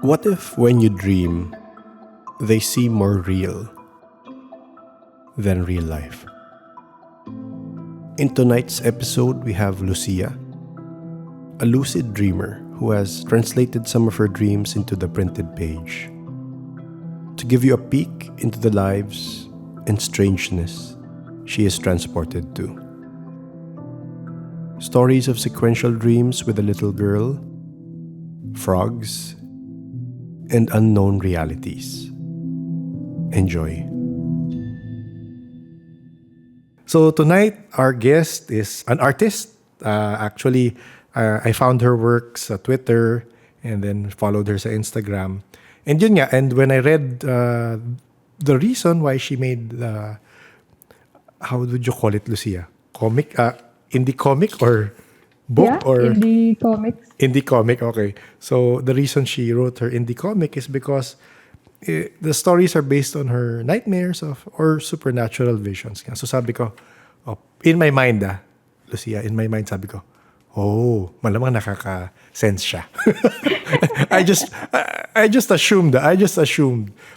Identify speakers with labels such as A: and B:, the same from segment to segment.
A: What if when you dream, they seem more real than real life? In tonight's episode, we have Lucia, a lucid dreamer who has translated some of her dreams into the printed page. To give you a peek into the lives and strangeness she is transported to. Stories of sequential dreams with a little girl, frogs, and unknown realities. Enjoy. So tonight, our guest is an artist. I found her works sa Twitter and then followed her sa Instagram. And yun nga, and when I read the reason why she made, how would you call it, Lucia? Comic? Indie comic or book?
B: Yeah,
A: or
B: indie comics.
A: Indie comic, okay. So the reason she wrote her indie comic is because the stories are based on her nightmares or supernatural visions. So sabi ko, in my mind Lucia, in my mind sabi ko, malamang nakaka-sense siya. I just assumed.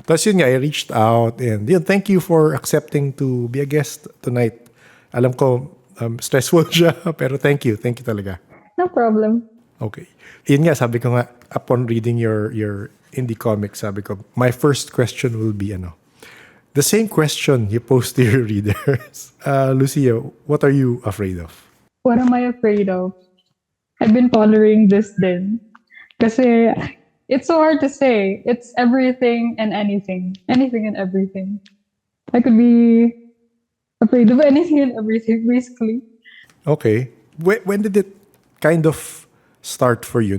A: Tapos yun nga, I reached out and yun, thank you for accepting to be a guest tonight. Alam ko, stressful siya, pero thank you talaga.
B: No problem.
A: Okay. Yun nga, sabi ko nga, upon reading your indie comic, sabi ko, my first question will be, the same question you pose to your readers. Lucia, what are you afraid of?
B: What am I afraid of? I've been pondering this din. Kasi it's so hard to say. It's everything and anything. Anything and everything. I could be afraid of anything and everything, basically.
A: Okay. When did it kind of start for you?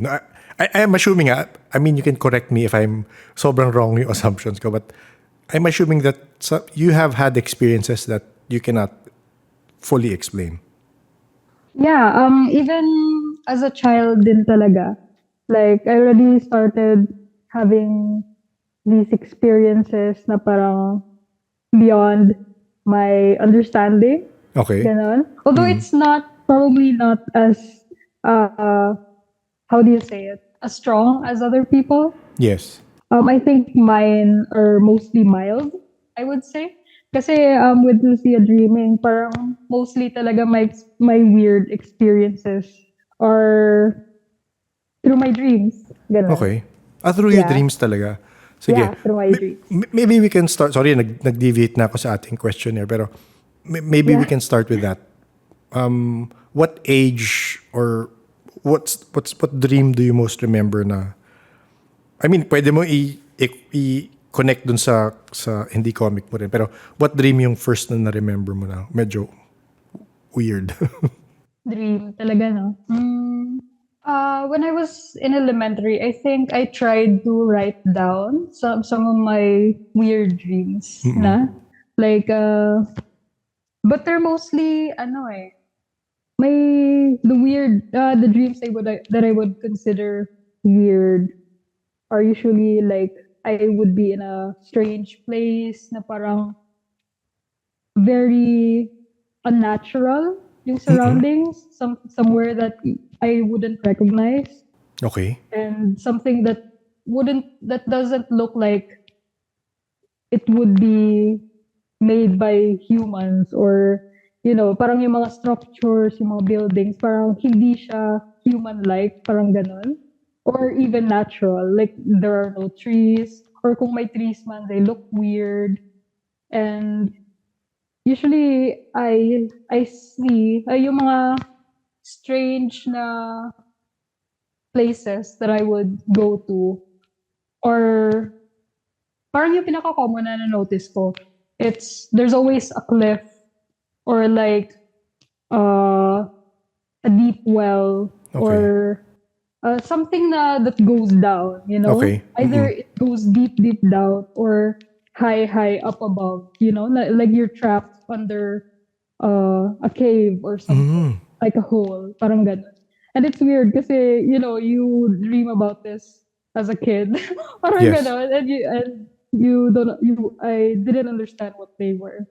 A: I am assuming, you can correct me if I'm sobrang wrong yung assumptions ko, but I'm assuming that you have had experiences that you cannot fully explain.
B: Yeah, even as a child din talaga. Like, I already started having these experiences na parang beyond my understanding.
A: Okay.
B: Ganon. Although it's probably not as, how do you say it, as strong as other people.
A: Yes.
B: I think mine are mostly mild, I would say. Kasi with Lucia Dreaming, parang mostly talaga my weird experiences are through my dreams. Ganon.
A: Okay. Through your dreams talaga. Sige.
B: Yeah, through my dreams.
A: Maybe we can start. Sorry, nag-deviate na ako sa ating questionnaire, pero maybe we can start with that. What age or what dream do you most remember na? Pwede mo i-connect dun sa hindi comic mo rin. Pero what dream yung first na na-remember mo na medyo weird?
B: Dream talaga, no? When I was in elementary, I think I tried to write down some of my weird dreams. Na? Like, but they're mostly, the dreams that I would consider weird are usually like, I would be in a strange place na parang very unnatural yung surroundings, somewhere that I wouldn't recognize.
A: Okay.
B: And something that doesn't look like it would be made by humans, or parang yung mga structures, yung mga buildings, parang hindi siya human-like, parang ganon. Or even natural, like there are no trees, or kung may trees man, they look weird. And usually I see yung mga strange na places that I would go to, or parang yung pinaka-common na notice ko, there's always a cliff, or like a deep well,
A: Okay.
B: or something that goes down,
A: Okay.
B: Either it goes deep down, or high up above, like you're trapped under a cave or something, like a hole, parang ganun. And it's weird kasi, you dream about this as a kid. Parang
A: Yes.
B: ganun. I didn't understand what they were.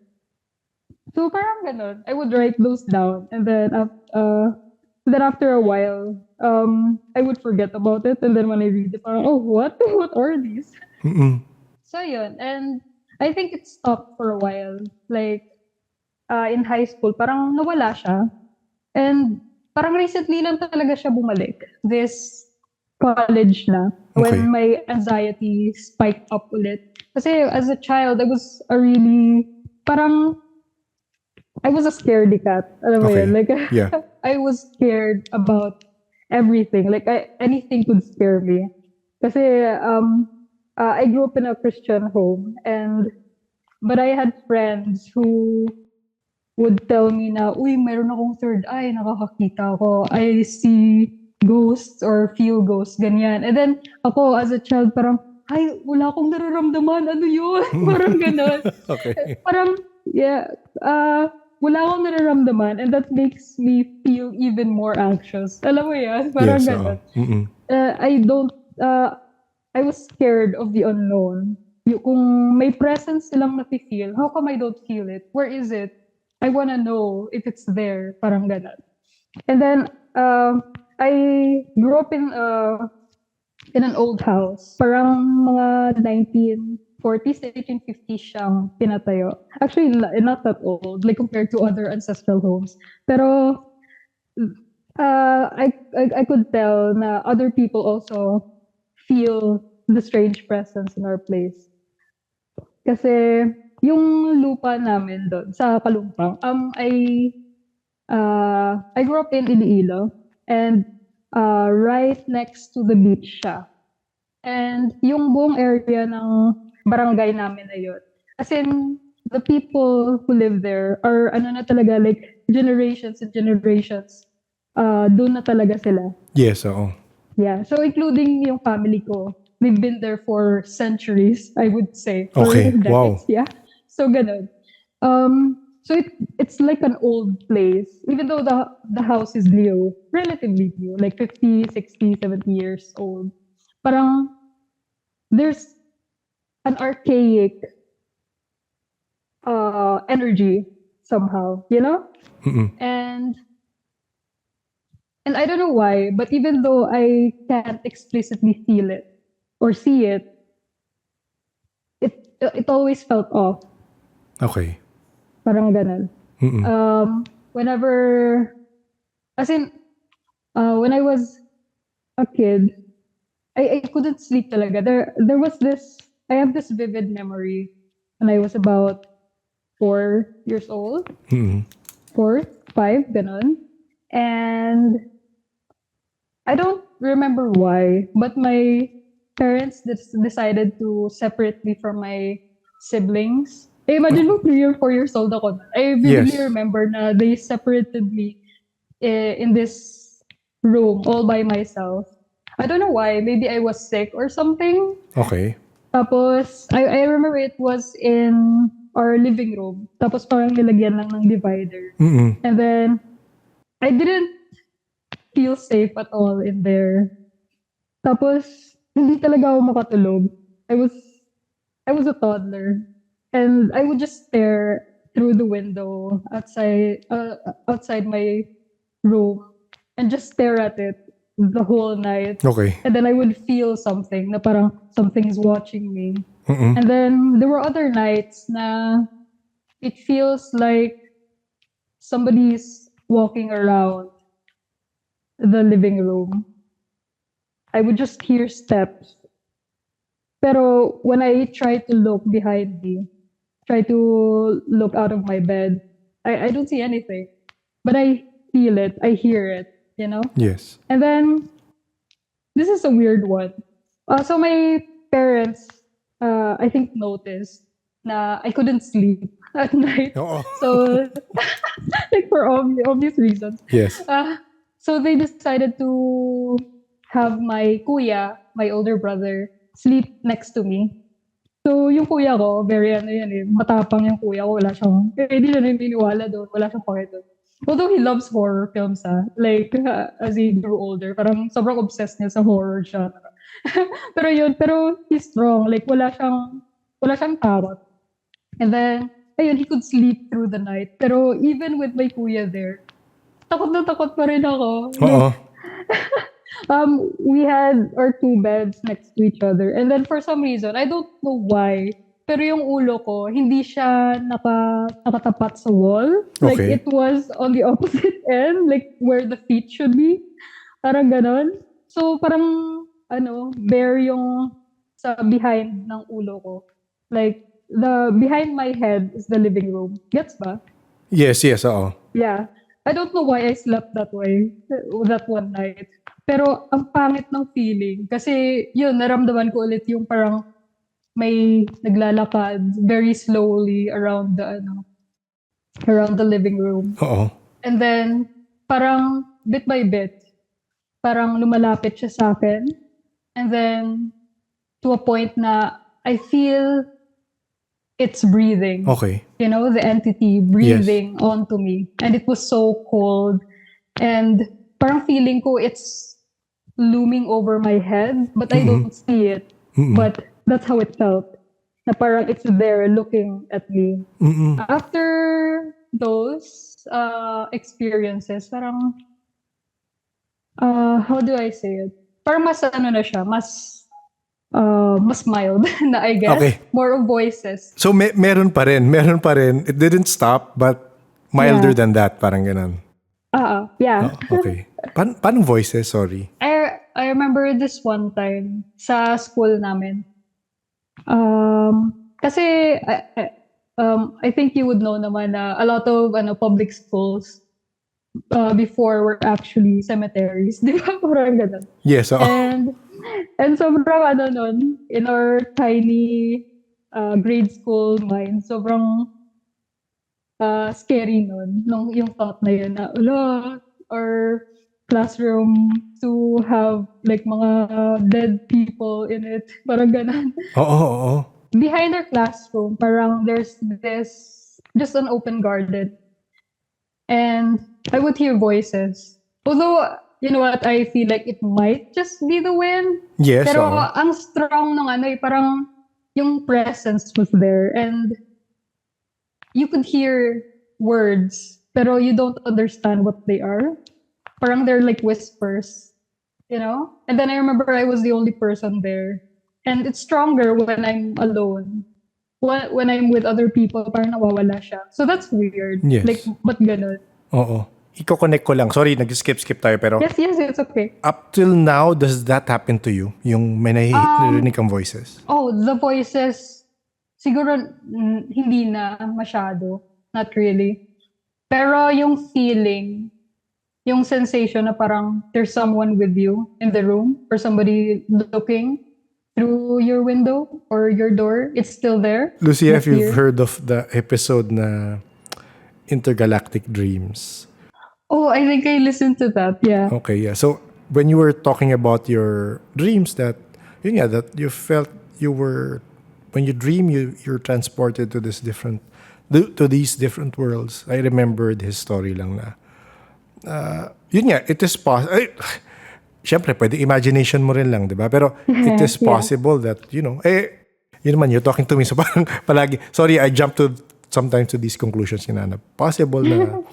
B: So parang ganun. I would write those down, and then Then after a while, I would forget about it. And then when I read it, parang, oh, what? What are these?
A: Mm-mm.
B: So yun. And I think it stopped for a while. Like, in high school, parang nawala siya. And parang recently lang talaga siya bumalik. This college na.
A: Okay.
B: When my anxiety spiked up ulit. Kasi as a child, I was a really, parang, I was a scaredy cat. Alam mo yun?
A: Okay.
B: Like,
A: Yeah.
B: I was scared about everything. Like, anything could scare me. Kasi, I grew up in a Christian home. But I had friends who would tell me na, uy, meron akong third eye, nakakakita ako. I see ghosts or feel ghosts, ganyan. And then, ako, as a child, parang, ay, wala akong nararamdaman, ano yun? Parang ganon.
A: Okay.
B: Parang, yeah, wala akong nararamdaman and that makes me feel even more anxious. Alam mo yan? Parang
A: Yes.
B: ganon.
A: Mm-mm.
B: I don't, I was scared of the unknown. Kung may presence silang nafe-feel, how come I don't feel it? Where is it? I wanna know if it's there. Parang ganon. And then, I grew up in an old house. Parang mga 1940s, 1950s siyang pinatayo. Actually, not that old, like compared to other ancestral homes. Pero, I could tell na other people also feel the strange presence in our place. Kasi, yung lupa namin doon, sa Kalumpang, I grew up in Iloilo, and right next to the beach siya. And yung buong area ng barangay namin na yun, as in, the people who live there are ano na talaga, like, generations and generations, doon na talaga sila.
A: Yes. Oo.
B: Yeah, so including yung family ko, they've been there for centuries, I would say. For
A: Okay,
B: decades,
A: wow.
B: yeah. So ganun. So it's like an old place, even though the house is new, relatively new, like 50, 60, 70 years old. Parang there's an archaic energy somehow, you know?
A: Mm-mm.
B: And I don't know why, but even though I can't explicitly feel it or see it, it always felt off.
A: Okay.
B: Parang ganun.
A: Mm-mm.
B: Whenever, as in, when I was a kid, I couldn't sleep talaga. There was this, I have this vivid memory when I was about 4 years old.
A: Mm-mm.
B: 4, 5, ganun. And I don't remember why, but my parents decided to separate me from my siblings. Imagine mo, 3 or 4 years old ako. I vividly
A: Yes.
B: remember na they separated me in this room all by myself. I don't know why. Maybe I was sick or something.
A: Okay.
B: Tapos, I remember it was in our living room. Tapos parang nilagyan lang ng divider.
A: Mm-mm.
B: And then, I didn't feel safe at all in there. Tapos, hindi talaga ako makatulog. I was a toddler. And I would just stare through the window outside my room and just stare at it the whole night.
A: Okay.
B: And then I would feel something na parang something is watching me.
A: Mm-mm.
B: And then there were other nights na it feels like somebody's walking around the living room. I would just hear steps. Pero when I try to look behind me, try to look out of my bed, I don't see anything. But I feel it, I hear it, you know?
A: Yes.
B: And then, this is a weird one. So my parents, I think, noticed na I couldn't sleep at night.
A: Oo.
B: So, like for obvious reasons.
A: Yes.
B: So they decided to have my kuya, my older brother, sleep next to me. So yung kuya ko, very ano yan eh, matapang yung kuya ko, wala siyang, hindi siya naniniwala doon, wala siyang pakit doon. Although he loves horror films like as he grew older, parang sobrang obsessed niya sa horror siya. pero he's strong, like wala siyang takot. And then, ayun, he could sleep through the night. Pero even with my kuya there, takot na takot pa rin ako.
A: Oo.
B: We had our two beds next to each other. And then for some reason, I don't know why, pero yung ulo ko, hindi siya nakatapat sa wall. Like,
A: Okay.
B: it was on the opposite end, like where the feet should be. Parang ganon. So, parang, bare yung sa behind ng ulo ko. Like, the behind my head is the living room. Gets ba?
A: Yes, oo.
B: Yeah. I don't know why I slept that way, that one night. Pero ang pangit ng feeling. Kasi yun, naramdaman ko ulit yung parang may naglalakad very slowly around the living room.
A: Oo.
B: And then, parang bit by bit, parang lumalapit siya sa akin. And then, to a point na I feel it's breathing.
A: Okay.
B: The entity breathing onto me. And it was so cold. And parang feeling ko it's looming over my head, but I don't see it. But that's how it felt. Na parang it's there looking at me. After those experiences, parang, how do I say it? Parang mas na siya, mas mild na I guess.
A: Okay.
B: More of voices.
A: So, meron pa rin. It didn't stop, but milder than that. Parang ganun.
B: Yeah.
A: Okay. Paano voices? Sorry.
B: I remember this one time sa school namin. Kasi I think you would know naman na a lot of public schools before were actually cemeteries. Di ba? Parang ganun.
A: Yes.
B: And sobrang nun, in our tiny grade school mind, sobrang scary nun, yung thought na yun na, our classroom to have like mga dead people in it. Parang ganun.
A: Oo.
B: Behind our classroom, parang there's this, just an open garden. And I would hear voices. Although, you know what, I feel like it might just be the wind.
A: Yes.
B: Pero ang strong nung parang yung presence was there. And you could hear words, pero you don't understand what they are. Parang they're like whispers, And then I remember I was the only person there. And it's stronger when I'm alone. When I'm with other people, parang nawawala siya. So that's weird.
A: Yes.
B: Like, ba't ganun?
A: Oo. Iko-connect ko lang. Sorry, nag-skip tayo pero
B: Yes, it's okay.
A: up till now, does that happen to you? Yung may narinig kang voices?
B: Oh, the voices, siguro hindi na masyado. Not really. Pero yung feeling, yung sensation na parang there's someone with you in the room or somebody looking through your window or your door, it's still there.
A: Lucia, if you've heard of the episode na Intergalactic Dreams.
B: Oh, I think I listened to that, yeah.
A: Okay, yeah. So, when you were talking about your dreams that you felt when you dream, you're transported to these different worlds. I remembered his story lang na, it is possible. Siyempre, pwede imagination mo rin lang, di ba? Pero it is possible that, yun naman, you're talking to me. So parang palagi, sorry, I jump sometimes to these conclusions. Possible na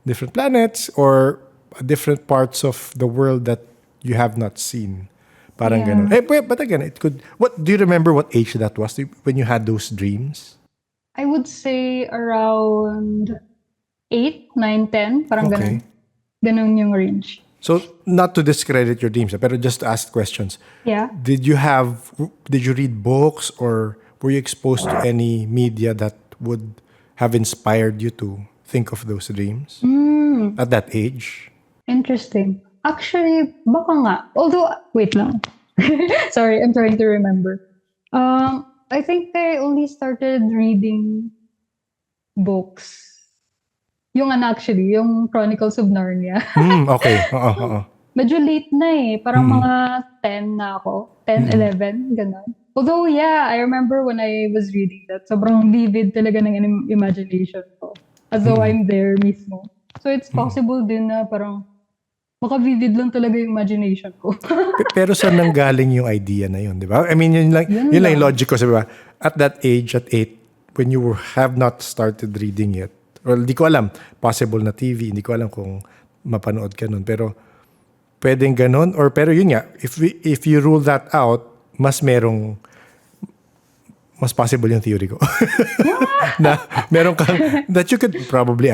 A: different planets or different parts of the world that you have not seen. Parang ganun. But again, it could, do you remember what age that was when you had those dreams?
B: I would say around 8, 9, 10. Parang ganun. Ganun yung range.
A: So, not to discredit your dreams, pero just to ask questions.
B: Yeah.
A: Did you read books or were you exposed to any media that would have inspired you to think of those dreams at that age?
B: Interesting. Actually, baka nga. Although, wait lang. Sorry, I'm trying to remember. I think I only started reading books. Yung yung Chronicles of Narnia.
A: Okay.
B: Medyo late na Parang mga 10 na ako. 10, 11, gano'n. Although, I remember when I was reading that, sobrang vivid talaga ng imagination ko. As though I'm there mismo. So, it's possible din na parang maka-vivid lang talaga yung imagination ko.
A: Pero saan nanggaling yung idea na yun, di ba? I mean, yun lang yung logic ko, diba? At that age, at 8, when you have not started reading it, well, di ko alam, possible na TV, hindi ko alam kung mapanood ka nun. Pero pwedeng ganon, or pero yun nga, if you rule that out, mas possible yung theory ko. Na meron kang, that you could probably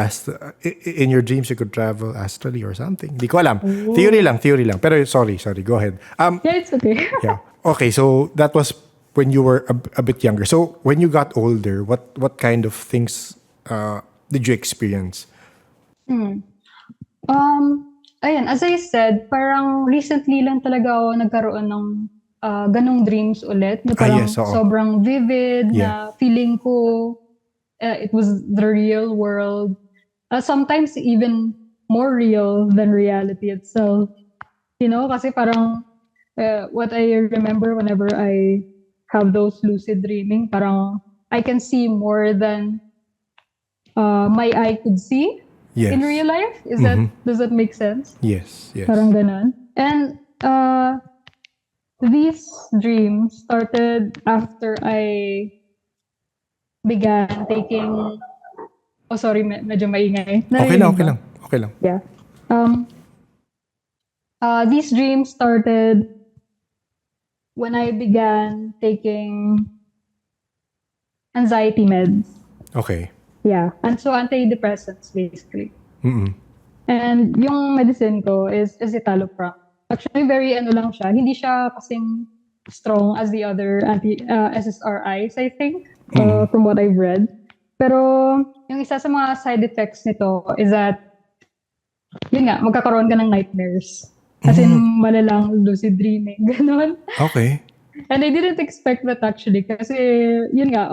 A: in your dreams you could travel astrally or something. Di ko alam. Theory lang. Pero sorry, go ahead.
B: Yeah, it's okay.
A: Yeah. Okay, so that was when you were a bit younger. So when you got older, what kind of things did you experience?
B: Ayan, as I said, parang recently lang talaga ako nagkaroon ng ganong dreams ulit. Na parang
A: Yes, oo.
B: sobrang vivid,
A: Yeah.
B: na feeling ko it was the real world. Sometimes even more real than reality itself. You know, kasi parang what I remember whenever I have those lucid dreaming, parang I can see more than my eye could see
A: Yes.
B: in real life. Does that make sense?
A: Yes.
B: Parang ganon. And these dreams started after I began taking... Oh, sorry, medyo maingay.
A: Okay lang.
B: Yeah. These dreams started when I began taking anxiety meds.
A: Okay.
B: Yeah. And so antidepressants, basically. And yung medicine ko is escitalopram. Actually, very lang siya. Hindi siya kasing strong as the other SSRIs, I think, from what I've read. Pero yung isa sa mga side effects nito is that, yun nga, magkakaroon ka ng nightmares. As in, malalang lucid dreaming. Ganon.
A: Okay.
B: And I didn't expect that actually. Kasi, yun nga,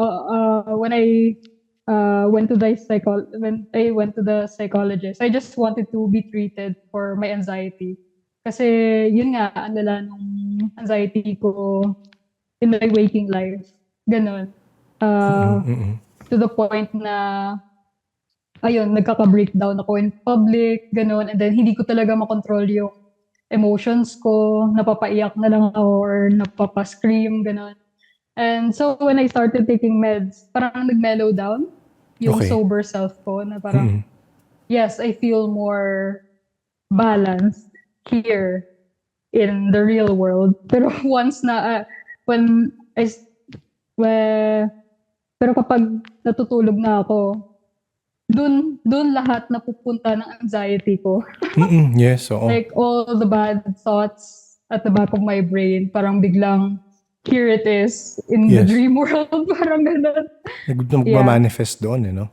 B: when I went to the psychologist, I just wanted to be treated for my anxiety. Kasi, yun nga, ang lala nung anxiety ko in my waking life. Ganon. To the point na, ayun, nagkaka-breakdown ako in public, ganon. And then, hindi ko talaga makontrol yung emotions ko, napapaiyak na lang ako or napapa-scream, ganon. And so, when I started taking meds, parang nag-mellow down yung sober self ko na parang, yes, I feel more balanced here in the real world. Pero once na, pero kapag natutulog na ako, dun lahat napupunta ng anxiety ko.
A: Yes, oo.
B: Like all the bad thoughts at the back of my brain, parang biglang, here it is in the dream world. Parang ganun.
A: Nagmamanifest doon, no?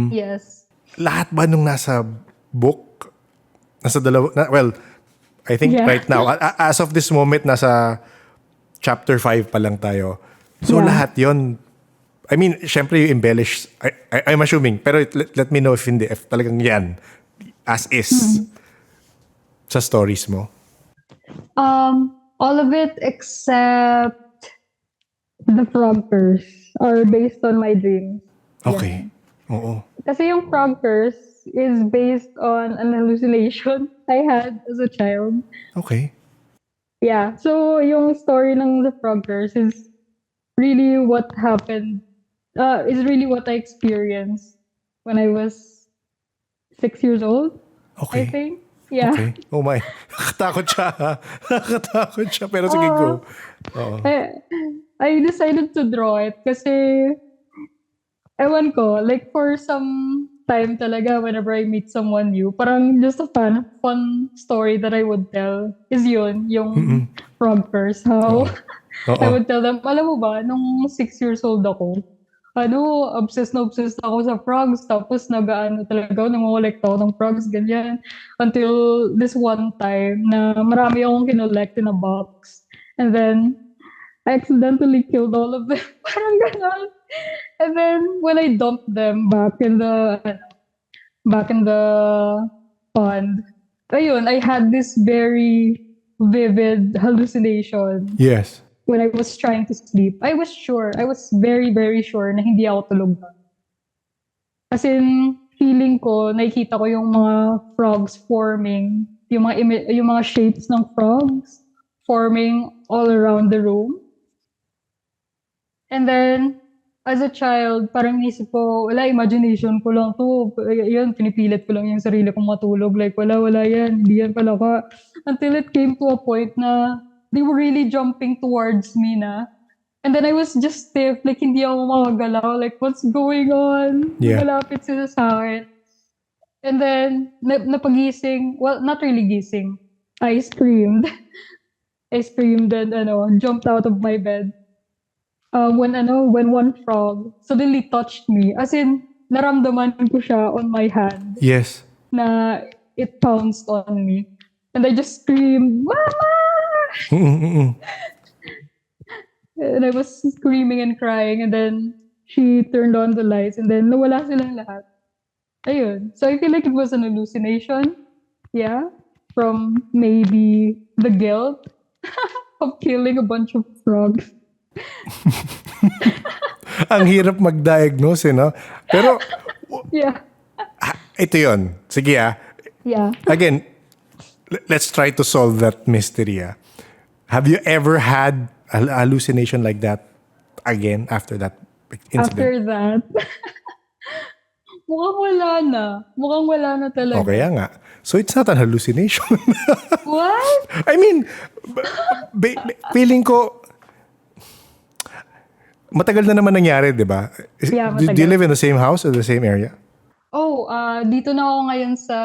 B: Yes.
A: Lahat ba nung nasa book? Nasa dalawa, well, I think right now, as of this moment, nasa chapter 5 pa lang tayo. So lahat yon, I mean, syempre you embellish, I'm assuming, pero let me know if hindi, if talagang yan, as is, sa stories mo.
B: All of it except the frog curse are based on my dreams.
A: Okay. Oo.
B: Kasi yung frog curse is based on an hallucination I had as a child.
A: Okay.
B: Yeah. So yung story ng the frog curse is really what happened. Is really what I experienced when I was 6 years old.
A: Okay.
B: I think. Yeah.
A: Okay. Oh my. Nakatakot siya. Nakatakot siya. Pero sige, go.
B: I decided to draw it kasi ewan ko, like for some time talaga whenever I meet someone new, parang just a fun story that I would tell is yun, yung frog curse. How I would tell them, alam mo ba, nung 6 years old ako, obsessed ako sa frogs. Tapos talaga, nangolekt ako ng frogs, ganyan. Until this one time na marami akong kinolect in a box. And then, I accidentally killed all of them. Parang ganon. And then, when I dumped them back in the pond, ayun, I had this very vivid hallucination.
A: Yes.
B: When I was trying to sleep, I was very, very sure na hindi ako tulog na. As in, feeling ko, nakikita ko yung mga frogs forming, yung mga shapes ng frogs forming all around the room. And then, as a child, parang isip ko, wala, imagination ko lang to. Yun, pinipilit ko lang yung sarili kong matulog. Like, wala yan, hindi yan pala ka. Until it came to a point na they were really jumping towards me na. And then I was just stiff, like, hindi ako makagalaw. Like, what's going on?
A: Yeah.
B: Malapit sila sa akin. And then, napagising, well, not really gising. I screamed. I screamed and, jumped out of my bed. When one frog suddenly touched me, as in, naramdaman ko siya on my hand,
A: Yes.
B: na it pounced on me. And I just screamed, Mama! And I was screaming and crying, and then she turned on the lights, and then nawala silang lahat. Ayun. So I feel like it was an hallucination. Yeah. From maybe the guilt of killing a bunch of frogs.
A: Ang hirap mag-diagnose, no? Pero,
B: Yeah.
A: ito yun. Sige
B: Yeah.
A: Again, let's try to solve that mystery. Have you ever had a hallucination like that again after that incident?
B: After that, mukhang wala na talaga.
A: Okay nga. So it's not an hallucination.
B: What?
A: I mean, feeling ko, matagal na naman nangyari, di ba?
B: Yeah,
A: Do you live in the same house or the same area?
B: Oh, dito na ako ngayon sa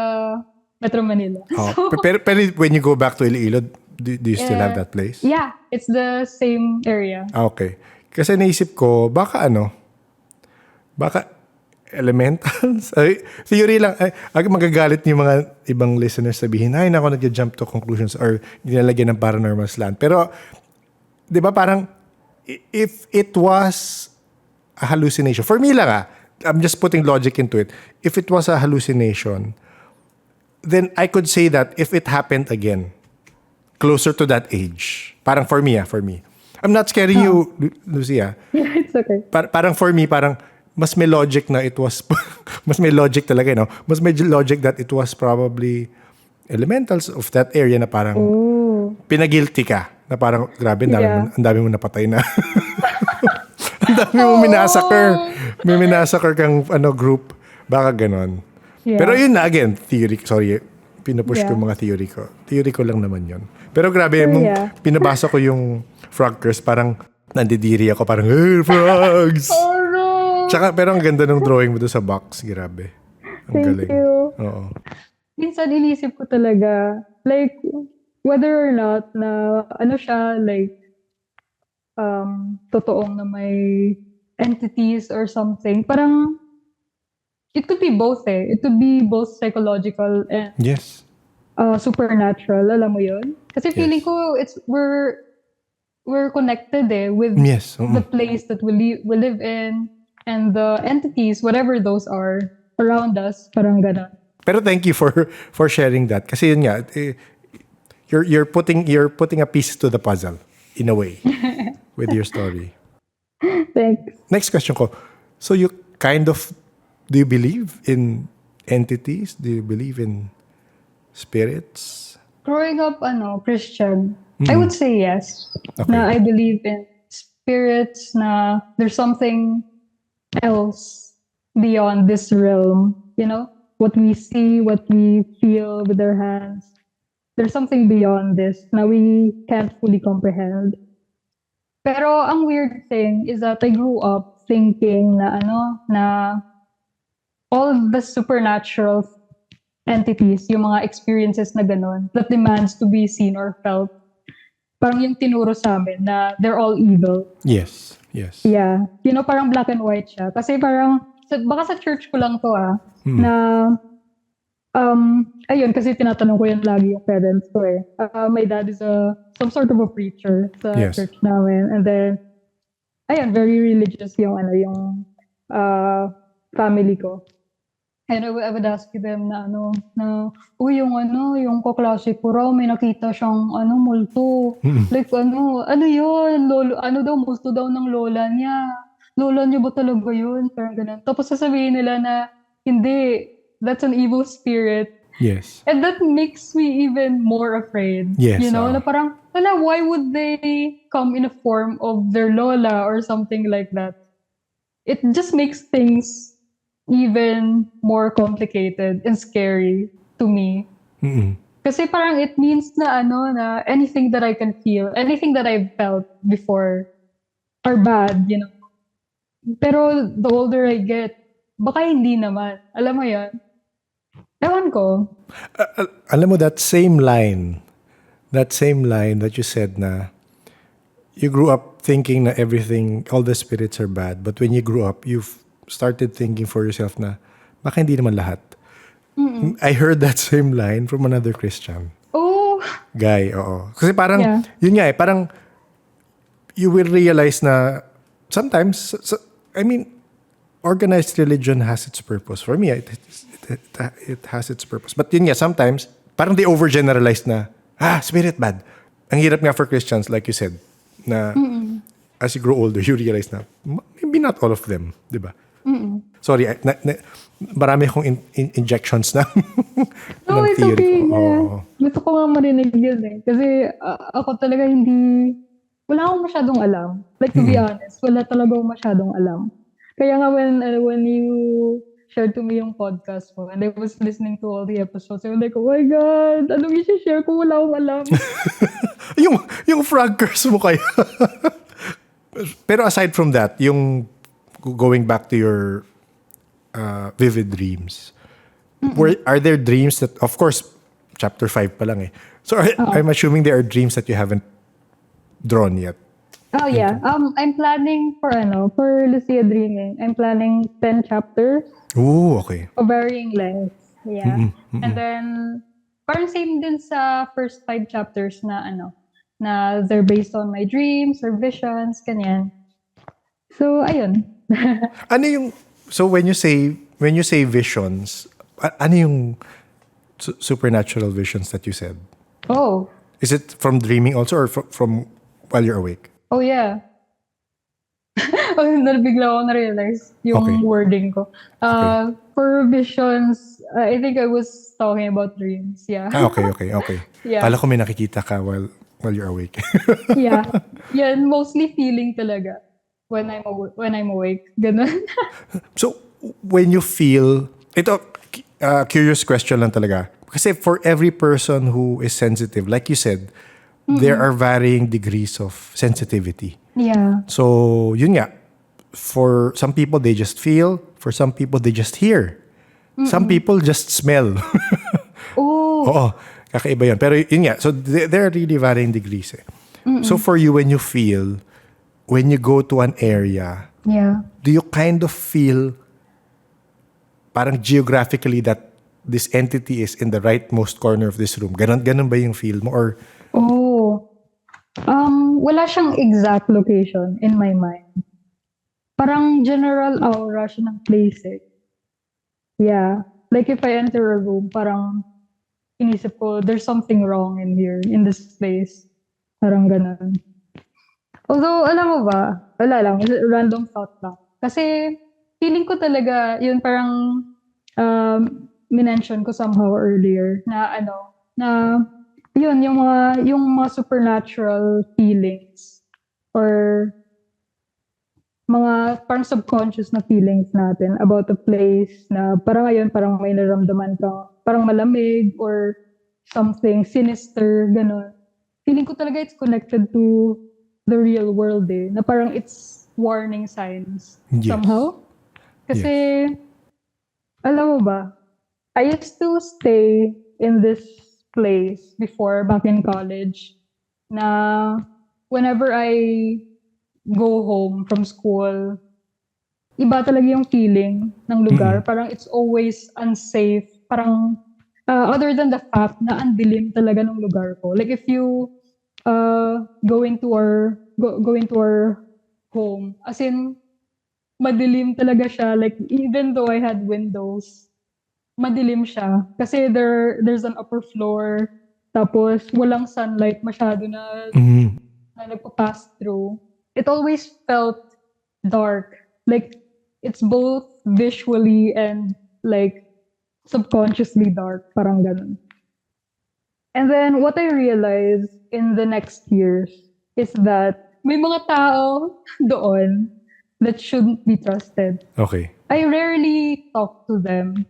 B: Metro Manila.
A: Oh. Pero when you go back to Iloilo, do you still have that place?
B: Yeah, it's the same area.
A: Okay. Kasi naisip ko, baka elementals? Ay, theory lang. Ay, magagalit yung mga ibang listeners sabihin, ay, nako, nag-jump to conclusions or nilalagyan ng paranormal slant. Pero, di ba parang, if it was a hallucination, for me lang I'm just putting logic into it. If it was a hallucination, then I could say that if it happened again, closer to that age, parang for me. I'm not scaring you, Lucia.
B: Yeah, it's okay.
A: Parang for me, parang mas may logic na it was, mas may logic talaga, no? Mas may logic that it was probably elementals of that area na parang pinagilty ka. Na parang, grabe, ang dami mo napatay na. Ang dami mo minasakar. May minasakar kang group. Baka ganon.
B: Yeah.
A: Pero yun na, again, theory. Sorry, pinupush ko mga theory ko. Theory ko lang naman yun. Pero grabe, pinabasa ko yung frog curse, parang nandidiri ako, parang, hey, frogs!
B: Oh, no!
A: Tsaka, pero ang ganda ng drawing mo doon sa box. Grabe. Ang galing.
B: Thank you.
A: Oo.
B: Minsan inisip ko talaga, like, whether or not na, siya, like, totoong na may entities or something. Parang, it could be both It could be both psychological and
A: Yes.
B: Supernatural. Alam mo yun? Kasi feeling ko, we're connected with
A: Yes.
B: the place that we live in and the entities, whatever those are, around us. Parang ganon.
A: Pero thank you for sharing that. Kasi yun nga, you're putting a piece to the puzzle in a way with your story.
B: Thanks.
A: Next question ko. So you do you believe in entities? Do you believe in spirits?
B: Growing up, Christian, I would say yes.
A: Okay.
B: Na I believe in spirits, na there's something else beyond this realm. You know? What we see, what we feel with our hands. There's something beyond this na we can't fully comprehend. Pero ang weird thing is that I grew up thinking na all the supernatural entities, yung mga experiences na ganon, that demands to be seen or felt, parang yung tinuro sa amin na they're all evil.
A: Yes.
B: Yeah. Parang black and white siya. Kasi parang, baka sa church ko lang to na, ayun, kasi tinatanong ko yan lagi yung parents ko my dad is some sort of a preacher sa church namin. And then, ayun, very religious yung family ko. And I would ask them na yung kaklase ko raw, may nakita siyang multo. Like ano yun? Multo daw ng lola niya. Lola niya ba talaga yun? Parang ganun. Tapos sasabihin nila na, hindi, that's an evil spirit.
A: Yes.
B: And that makes me even more afraid.
A: Yes.
B: Na parang, why would they come in a form of their lola or something like that? it just makes things even more complicated and scary to me. Kasi parang it means na na anything that I can feel, anything that I've felt before are bad, Pero the older I get, baka hindi naman. Alam mo yan? Ewan ko.
A: Alam mo, that same line that you said na you grew up thinking na everything, all the spirits are bad. But when you grew up, you've started thinking for yourself na baka hindi naman lahat. I heard that same line from another Christian
B: Oh,
A: guy. Oo. Kasi parang,
B: yeah.
A: yun nga parang you will realize na sometimes, organized religion has its purpose. For me, it has its purpose. But yun nga, sometimes, parang they overgeneralize na, spirit bad. Ang hirap nga for Christians, like you said, na as you grow older, you realize na, maybe not all of them, di ba? Sorry, marami akong injections na
B: No,
A: ng
B: it's
A: theory
B: okay.
A: ko.
B: Yeah.
A: Oo.
B: Gusto ko nga marinig yun eh. Kasi ako talaga wala akong masyadong alam. Like to be honest, wala talaga akong masyadong alam. Kaya nga when you shared to me yung podcast mo and I was listening to all the episodes, I was like, oh my God, anong i-share ko? Wala akong alam.
A: yung frog curse mo kaya. Pero aside from that, yung going back to your vivid dreams, are there dreams that, of course, chapter 5 pa lang eh. So I'm assuming there are dreams that you haven't drawn yet.
B: Oh yeah. I'm planning for Lucia Dreaming. I'm planning 10 chapters.
A: Ooh, okay.
B: Of varying lengths. Yeah. And then parang same din sa first 5 chapters na na they're based on my dreams or visions, kanyan. So ayun.
A: Ano yung, so when you say visions, ano yung supernatural visions that you said?
B: Oh.
A: Is it from dreaming also or from while you're awake?
B: Oh yeah. Oh, bigla ako na-realize yung
A: Okay.
B: wording ko.
A: Okay.
B: For visions, I think I was talking about dreams. Yeah.
A: Okay.
B: Yeah.
A: Kala ko may nakikita ka while you're awake.
B: Yeah. Yeah, mostly feeling talaga when I'm awake. Ganun.
A: So, when you feel, ito, curious question lang talaga. Kasi for every person who is sensitive, like you said, there are varying degrees of sensitivity.
B: Yeah.
A: So, yun nga. For some people, they just feel. For some people, they just hear. Some people just smell.
B: Oh.
A: Oo, kakaiba yun. Pero yun nga, so there are really varying degrees eh. So for you, when you feel, when you go to an area,
B: Yeah.
A: do you kind of feel parang geographically that this entity is in the rightmost corner of this room? Ganon ba yung feel mo? Or,
B: Oh. Wala siyang exact location in my mind. Parang general aura siya ng place eh. Yeah. Like if I enter a room, parang inisip ko, there's something wrong in here, in this place. Parang ganun. Although, alam mo ba, wala lang, random thought lang. Kasi, feeling ko talaga, yun parang, minention ko somehow earlier, na yun, yung mga supernatural feelings, or mga parang subconscious na feelings natin about a place na parang ngayon, parang may naramdaman ka, parang malamig, or something sinister, gano'n. Feeling ko talaga it's connected to the real world eh. Na parang it's warning signs
A: Yes.
B: somehow. Kasi, alam mo ba, I used to stay in this place before, back in college, na whenever I go home from school, iba talaga yung feeling ng lugar. Parang it's always unsafe. Parang, other than the fact na ang dilim talaga ng lugar ko. Like if you go into our home, as in, madilim talaga siya. Like even though I had windows, madilim siya. Kasi there's an upper floor, tapos walang sunlight masyado na nagpa-pass through. It always felt dark. Like, it's both visually and like subconsciously dark. Parang ganun. And then what I realized in the next years is that may mga tao doon that shouldn't be trusted.
A: Okay.
B: I rarely talk to them.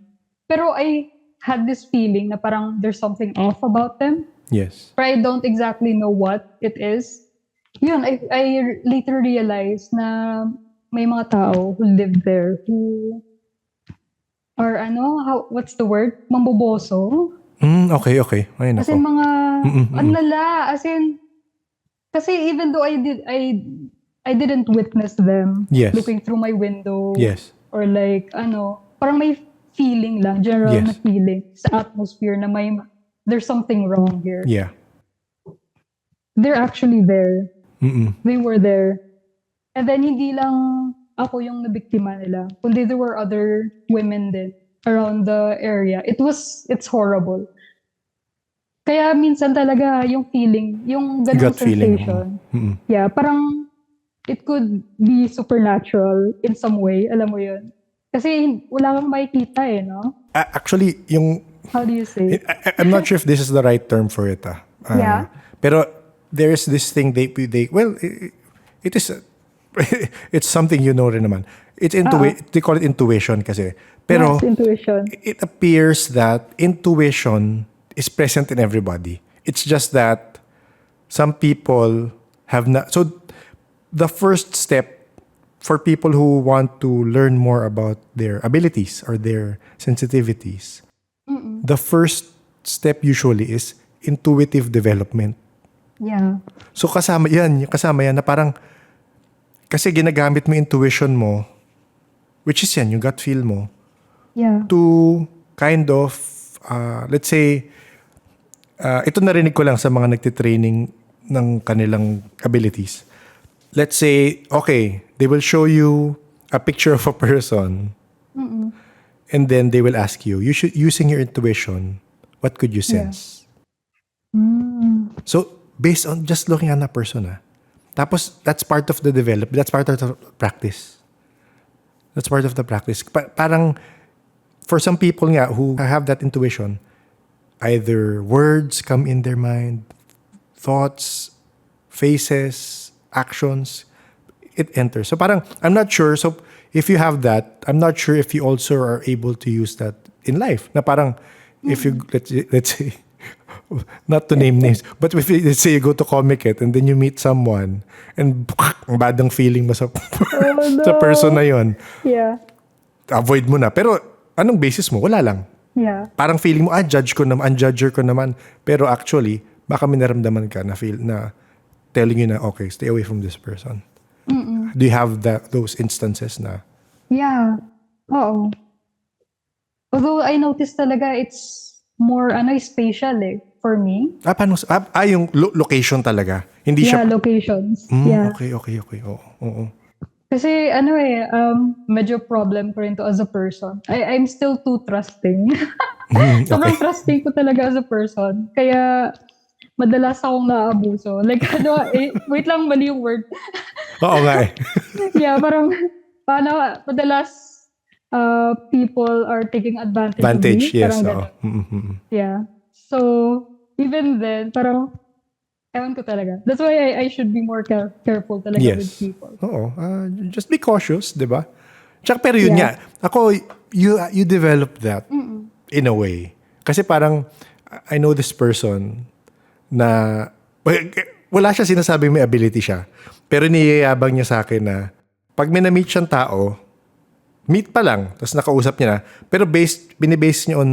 B: Pero I had this feeling na parang there's something off about them.
A: Yes.
B: But I don't exactly know what it is. Yun, I later realized na may mga tao who live there who are what's the word? Mamboboso.
A: Okay. Ay,
B: As in
A: nako.
B: mga, ang lala. As in, kasi even though I didn't witness them
A: Yes.
B: looking through my window.
A: Yes.
B: Or like, parang may feeling lang, general
A: Yes.
B: na feeling sa atmosphere na there's something wrong here.
A: Yeah.
B: They're actually there.
A: Mm-mm.
B: They were there. And then hindi lang ako yung nabiktima nila, kundi there were other women din around the area. It's horrible. Kaya minsan talaga yung feeling, yung ganung
A: Gut feeling.
B: sensation.
A: Mm-mm.
B: Yeah, parang it could be supernatural in some way, alam mo yun. Kasi wala kang makikita no?
A: Actually, yung
B: How do you say?
A: I'm not sure if this is the right term for it.
B: Yeah.
A: Pero there's this thing it is it's something rin naman. It's they call it intuition kasi. Pero
B: Yes, intuition.
A: it appears that intuition is present in everybody. It's just that some people have not. So the first step for people who want to learn more about their abilities or their sensitivities, the first step usually is intuitive development.
B: Yeah.
A: So kasama yan na parang kasi ginagamit mo intuition mo, which is yan, yung gut feel mo,
B: Yeah.
A: to kind of, let's say, ito narinig ko lang sa mga nagtitraining ng kanilang abilities. Let's say, okay, they will show you a picture of a person, and then they will ask you, using your intuition, what could you sense? So, based on just looking at that person, tapos that's part of the development, that's part of the practice. That's part of the practice. Parang, for some people nga who have that intuition, either words come in their mind, thoughts, faces, actions, it enters. So parang, I'm not sure. So if you have that, I'm not sure if you also are able to use that in life. Na parang, if you, let's say, not to name names, but if let's say you go to Comic-Con and then you meet someone and ang badang feeling mo sa, sa person na yon,
B: Yeah.
A: avoid mo na. Pero anong basis mo? Wala lang.
B: Yeah.
A: Parang feeling mo, judger ko naman. Pero actually, baka may naramdaman ka na feel na telling you na, okay, stay away from this person. Do you have those instances na?
B: Yeah. Oo. Although I noticed talaga it's more spatial for me.
A: Paano? Yung location talaga. Hindi
B: Yeah,
A: siya...
B: locations.
A: Yeah.
B: Yeah.
A: Okay. Oo.
B: Kasi medyo problem ko rin to as a person. I'm still too trusting. Sobrang trusting ko talaga as a person. Kaya madalas akong naaabuso. Like wait lang, mali yung word.
A: Oo nga
B: Yeah, parang madalas people are taking advantage of me.
A: Yes.
B: Parang ganun. Yeah. So, even then, parang ewan ko talaga. That's why I should be more careful talaga with people.
A: Oo. Just be cautious, di ba? Tsaka pero yun nga. Ako, you develop that in a way. Kasi parang, I know this person na, wala siya sinasabing may ability siya. Pero niyayabang niya sa akin na, pag may na-meet siyang tao, meet pa lang, tapos nakausap niya na, pero binibase niya on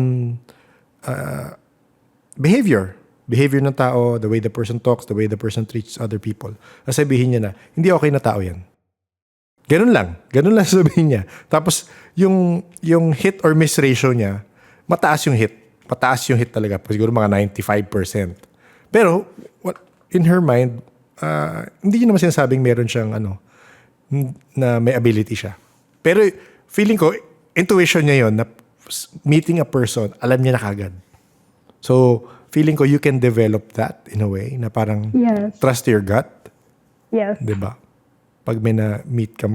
A: behavior ng tao, the way the person talks, the way the person treats other people. Sasabihin niya na, hindi okay na tao yan. Ganun lang sasabihin niya. Tapos, yung hit or miss ratio niya, mataas yung hit. Mataas yung hit talaga. Siguro mga 95%. Pero, in her mind, hindi niya naman sinasabing meron siyang na may ability siya. Pero, feeling ko, intuition niya yon na meeting a person, alam niya na kagad. So, feeling ko you can develop that in a way na parang trust your gut.
B: Yes.
A: Diba? Pag may na-meet ka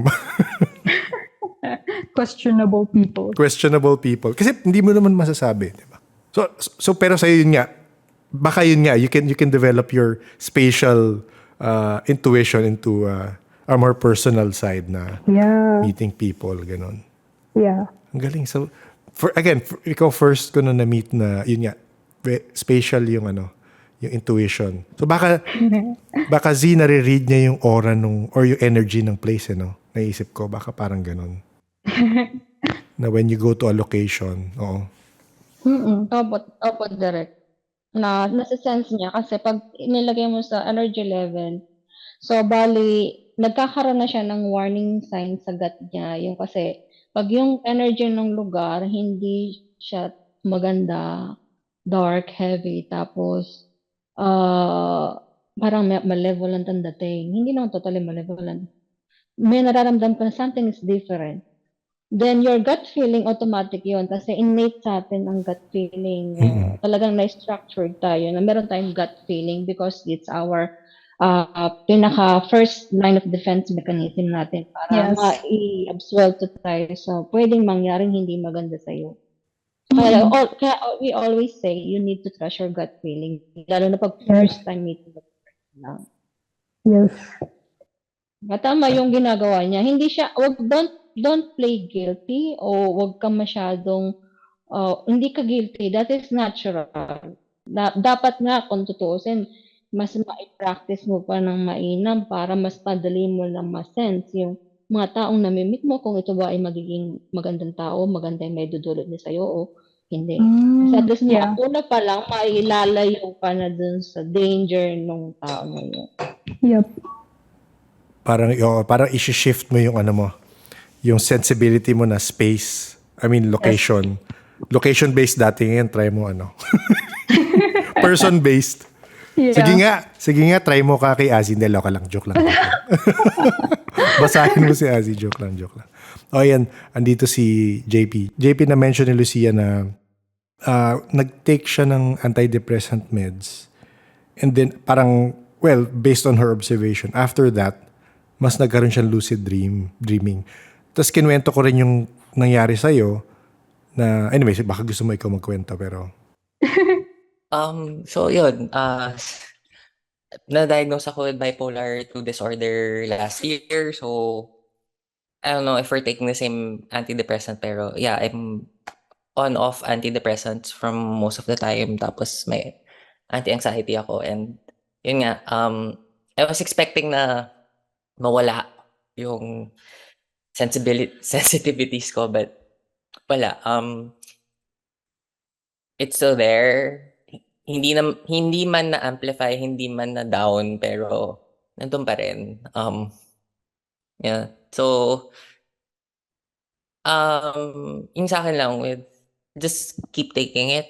B: questionable people.
A: Kasi hindi mo naman masasabi. Diba? So pero sa'yo yun nga, baka yun nga, you can develop your spatial intuition into a more personal side na
B: Yeah.
A: meeting people, ganon.
B: Yeah.
A: Ang galing. So, ikaw first ko na na-meet na, yun nga, spatial yung yung intuition. So baka Z nare-read niya yung aura or yung energy ng place, Naisip ko, baka parang ganon. Na when you go to a location, oo.
C: Opo, direct. Nasa-sense niya kasi pag nilagay mo sa energy level, so bali, nagkakaroon na siya ng warning sign sa gut niya. Yung kasi, pag yung energy ng lugar, hindi siya maganda, dark, heavy, tapos, parang malevolent ang dating. Hindi naman totally malevolent. May nararamdaman pa na something is different. Then your gut feeling automatic yun kasi innate sa atin ang gut feeling. Talagang na-structured tayo na meron tayong gut feeling because it's our pinaka first line of defense mechanism natin para
B: Yes.
C: ma-absuelto tayo sa pwedeng mangyaring hindi maganda sa'yo. Kaya we always say you need to trust your gut feeling lalo na pag first time meeting the person lang.
B: Yes.
C: Tama yung ginagawa niya. Hindi siya, don't play guilty o wag ka masyadong, hindi ka guilty. That is natural. Dapat nga, kung tutuusin, mas ma-practice mo pa ng mainam para mas padali mo lang ma-sense yung mga taong namimit mo kung ito ba ay magiging magandang tao, maganda yung may dudulot niya sa'yo o hindi. Kasi at least
B: Yeah.
C: una pa lang, mailalayo ka na dun sa danger ng tao na yun.
B: Yep.
A: Parang isi-shift mo yung yung sensibility mo na space. I mean, location. Location-based dati, ngayon try mo person-based.
B: Yeah.
A: Sige nga, try mo ka kay Azi. Hindi, ka lang. Joke lang. Basahin mo si Azi. Joke lang. O yan, andito si JP. JP na mention ni Lucia na nag-take siya ng antidepressant meds. And then, parang, based on her observation, after that, mas nagkaroon siyang lucid dreaming. Tapos kinuwento ko rin yung nangyari sa'yo na, anyway, baka gusto mo ikaw magkwento, pero...
D: So yun, na-diagnose ako with bipolar 2 disorder last year. So, I don't know if we're taking the same antidepressant, pero yeah, I'm on-off antidepressants from most of the time. Tapos may anti-anxiety ako. And yun nga, I was expecting na mawala yung sensitivities ko, but wala. It's still there. Hindi man na-amplify, hindi man na-down, pero nandun pa rin. Yeah. So, yung sa akin lang just keep taking it,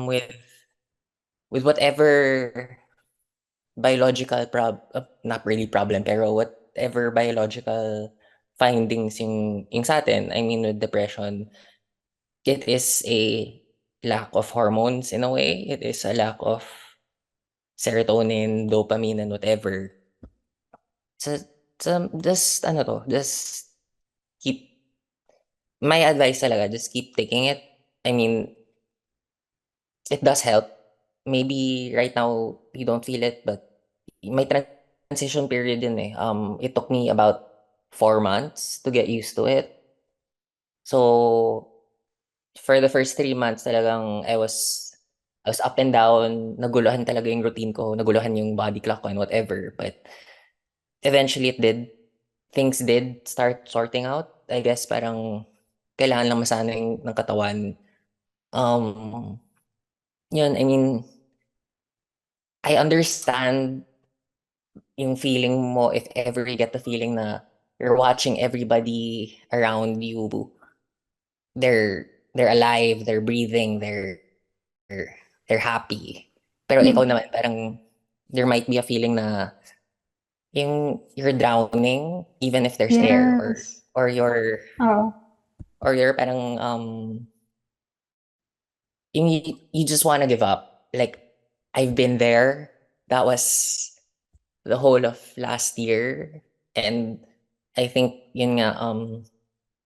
D: with whatever biological not really problem, pero whatever biological findings yung sa atin, I mean with depression, it is a lack of hormones in a way. It is a lack of serotonin, dopamine, and whatever. So just keep, my advice talaga, just keep taking it. I mean, it does help. Maybe right now you don't feel it, but my transition period din eh. It took me about 4 months to get used to it. So, for the first 3 months talagang I was up and down, naguluhan talaga yung routine ko, naguluhan yung body clock ko and whatever. But eventually things did start sorting out. I guess parang kailangan lang masanay ng katawan. Yun, I mean, I understand yung feeling mo if ever you get the feeling na you're watching everybody around you, they're alive, they're breathing, they're happy. Pero ikaw naman, parang there might be a feeling na you're drowning even if they're there, or you're parang you just want to give up. Like, I've been there. That was the whole of last year, and I think yun nga,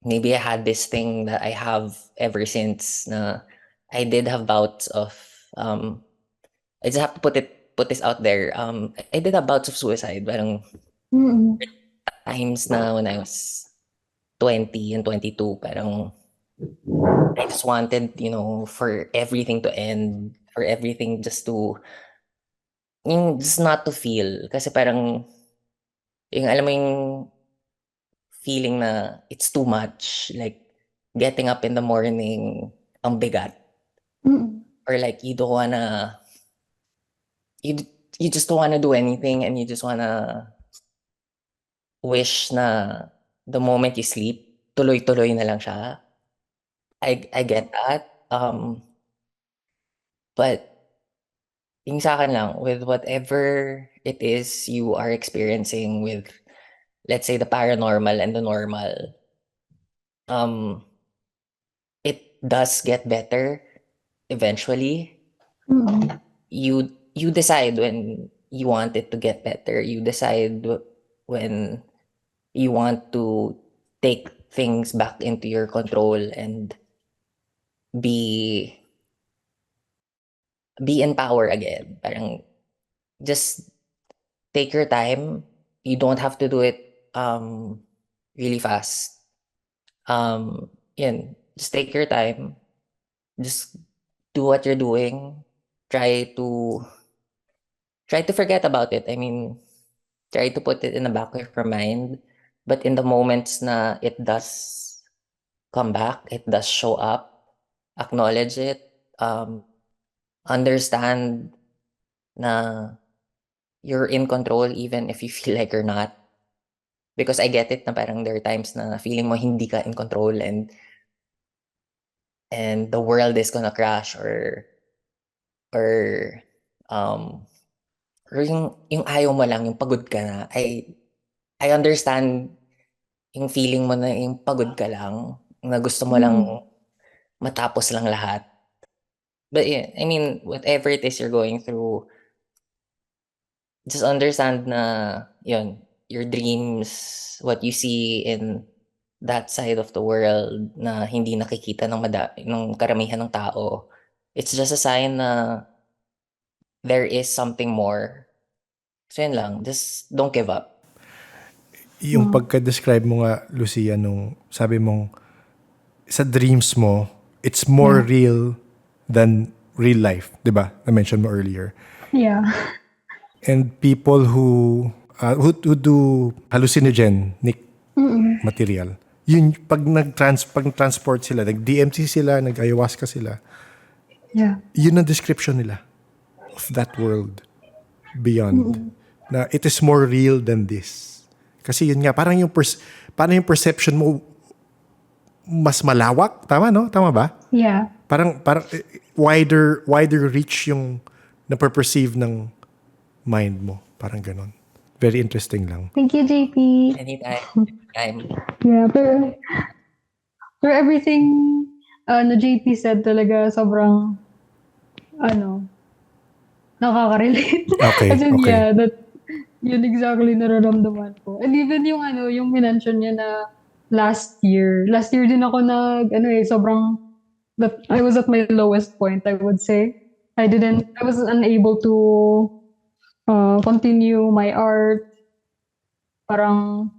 D: maybe I had this thing that I have ever since na I did have bouts of I just have to put this out there. I did have bouts of suicide. Parang times na when I was 20 and 22, parang I just wanted, for everything to end, for everything just not to feel. Kasi parang, alam mo yung feeling na it's too much. Like, getting up in the morning, ang bigat.
B: Mm.
D: Or like, you, you just don't wanna do anything and you just wanna wish na the moment you sleep, tuloy-tuloy na lang siya. I get that. But yung sa akin lang, with whatever it is you are experiencing with, let's say, the paranormal and the normal, um, it does get better eventually.
B: Mm.
D: You decide when you want it to get better. You decide when you want to take things back into your control and be in power again. Parang just take your time. You don't have to do it really fast. Just take your time. Just do what you're doing. Try to forget about it. I mean, try to put it in the back of your mind. But in the moments na it does come back, it does show up, acknowledge it, understand na you're in control even if you feel like you're not. Because I get it na parang there are times na feeling mo hindi ka in control and the world is gonna crash or um or yung ayaw mo lang, yung pagod ka na. I understand yung feeling mo na yung pagod ka lang, na gusto mo lang
B: Mm.
D: matapos lang lahat. But yeah, I mean, whatever it is you're going through, just understand na yun, your dreams, what you see in that side of the world na hindi nakikita ng karamihan ng tao, it's just a sign na there is something more. So yun lang, just don't give up.
A: Yung pagka-describe mo nga, Lucia, nung sabi mong sa dreams mo, it's more real than real life, di ba? Na-mention mo earlier.
B: Yeah.
A: And people who do hallucinogenic material, yun, pag transport sila, nag-DMT sila, nag-ayahuasca sila,
B: Yeah.
A: yun ang description nila of that world beyond. Na it is more real than this. Kasi yun nga, parang parang yung perception mo mas malawak. Tama, no? Tama ba?
B: Yeah.
A: Parang wider reach yung na-perceive ng mind mo. Parang ganon. Very interesting lang.
B: Thank you, JP.
D: Anytime.
B: Yeah, for everything na JP said talaga, sobrang, nakaka-relate.
A: Okay,
B: As in,
A: okay.
B: yeah, yun exactly nararamdaman ko. And even yung minention niya na last year din ako sobrang, that I was at my lowest point, I would say. I was unable to continue my art. Parang,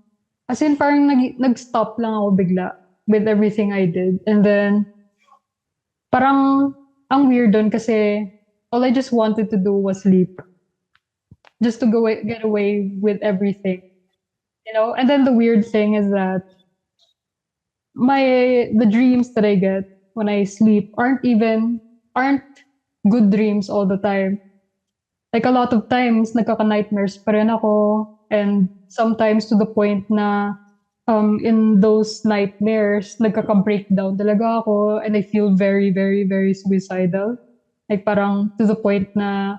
B: as in, parang nag-stop lang ako bigla with everything I did. And then, parang, ang weird dun kasi all I just wanted to do was sleep. Just to get away with everything. And then the weird thing is that the dreams that I get when I sleep aren't good dreams all the time. Like a lot of times, nagkaka-nightmares pa rin ako. And sometimes to the point na in those nightmares, nagkaka-breakdown talaga ako. And I feel very, very, very suicidal. Like parang to the point na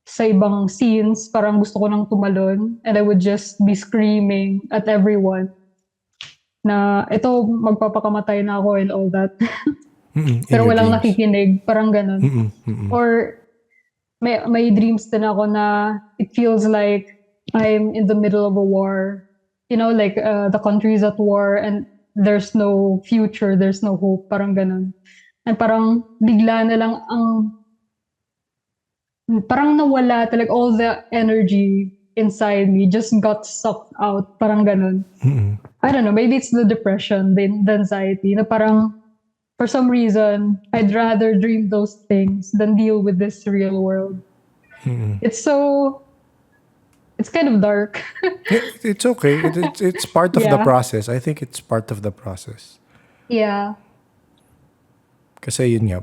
B: sa ibang scenes, parang gusto ko nang tumalon. And I would just be screaming at everyone na ito, magpapakamatay na ako and all that. Pero walang nakikinig. Parang ganun. Or may dreams din ako na it feels like I'm in the middle of a war. Like the country is at war and there's no future, there's no hope. Parang ganun. And parang bigla na lang parang nawala talaga all the energy inside me just got sucked out. Parang ganun. I don't know, maybe it's the depression, the anxiety, na parang for some reason, I'd rather dream those things than deal with this real world. It's kind of dark.
A: It's okay. It's part of the
B: Yeah.
A: process. I think it's part of the process.
B: Yeah.
A: Kasi yun nga,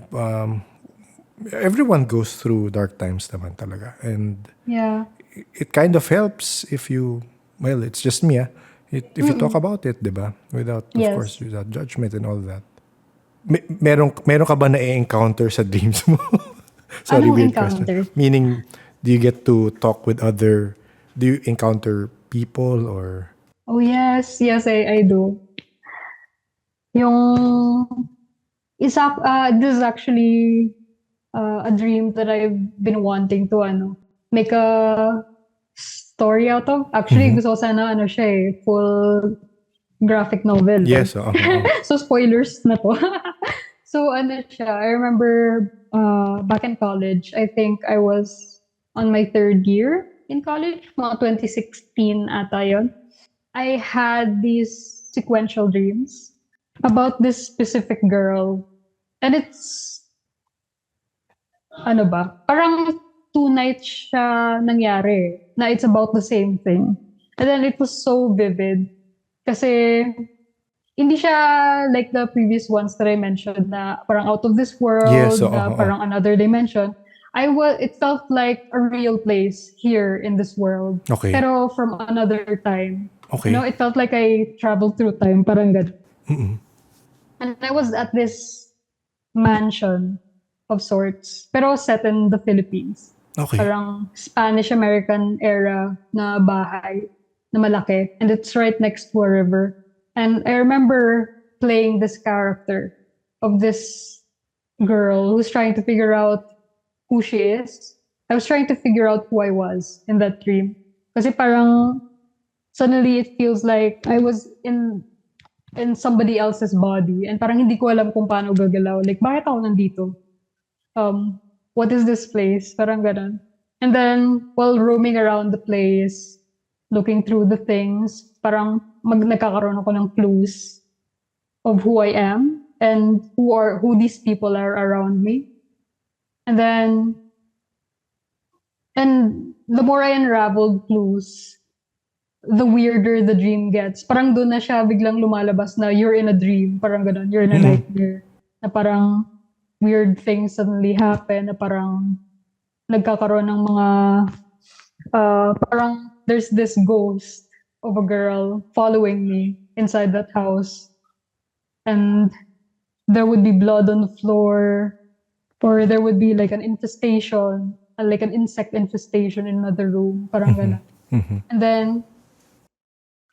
A: everyone goes through dark times naman talaga. And
B: Yeah.
A: it kind of helps if you, well, it's just me, if you talk about it, di ba? Without, of
B: Yes.
A: course, without judgment and all that. Meron ka ba na-encounter sa dreams mo? Sorry,
B: Anong
A: weird
B: encounter?
A: question. Meaning, do you get to talk with do you encounter people or?
B: Oh, yes. Yes, I do. Yung this is actually a dream that I've been wanting to make a story out of. Actually, gusto ko sana siya full graphic novel.
A: Yes.
B: So spoilers na to. So siya, I remember back in college, I think I was on my third year in college, mga 2016 ata yun. I had these sequential dreams about this specific girl. And it's, parang 2 nights siya nangyari na it's about the same thing. And then it was so vivid kasi hindi siya like the previous ones that I mentioned na parang out of this world,
A: Yes,
B: na parang another dimension. It felt like a real place here in this world.
A: Okay.
B: Pero from another time.
A: Okay.
B: You know, it felt like I traveled through time, parang ganun. And I was at this mansion of sorts, pero set in the Philippines.
A: Okay.
B: Parang Spanish-American era na bahay na malaki. And it's right next to a river. And I remember playing this character of this girl who's trying to figure out who she is. I was trying to figure out who I was in that dream. Kasi parang suddenly it feels like I was in somebody else's body and parang hindi ko alam kung paano gagalaw. Like, bakit ako nandito? What is this place? Parang ganun. And then, while roaming around the place, looking through the things, parang nagkakaroon ako ng clues of who I am and who these people are around me. And then, and the more I unraveled clues, the weirder the dream gets. Parang doon na siya biglang lumalabas na you're in a dream. Parang ganun. You're in a nightmare. Na parang weird things suddenly happen. Na parang nagkakaroon ng mga parang there's this ghost of a girl following me inside that house. And there would be blood on the floor. Or there would be like an infestation. Like an insect infestation in another room. Parang ganun. And then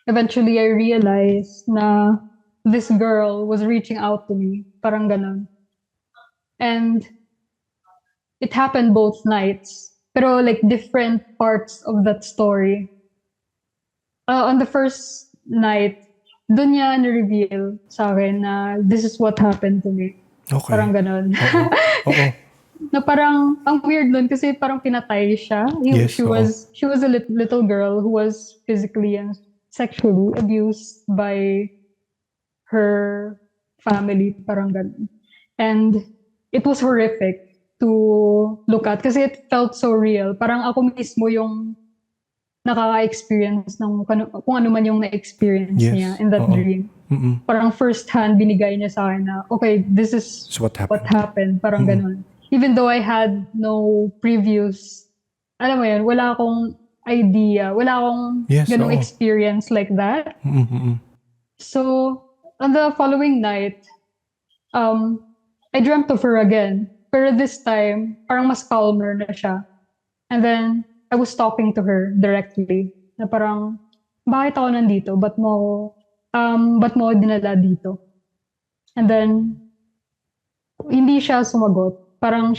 B: eventually, I realized na this girl was reaching out to me. Parang ganun. And it happened both nights. Pero like different parts of that story. On the first night, dun niya na-reveal sa akin na this is what happened to me.
A: Okay.
B: Parang ganun.
A: Oo.
B: Na parang, ang weird nun kasi parang pinatay siya.
A: Yes,
B: She was a little girl who was physically and sexually abused by her family, parang ganun. And it was horrific to look at kasi it felt so real. Parang ako mismo yung nakaka-experience ng kung ano man yung na-experience niya in that dream. Parang first hand binigay niya sa akin na, okay, this is
A: what
B: happened. Parang ganun. Even though I had no previous, alam mo yun, wala akong idea. Wala akong ganung experience like that. So, on the following night, I dreamt of her again. Pero this time, parang mas calmer na siya. And then, I was talking to her directly. Na parang, bakit ako nandito? Ba't mo dinala dito? And then, hindi siya sumagot. Parang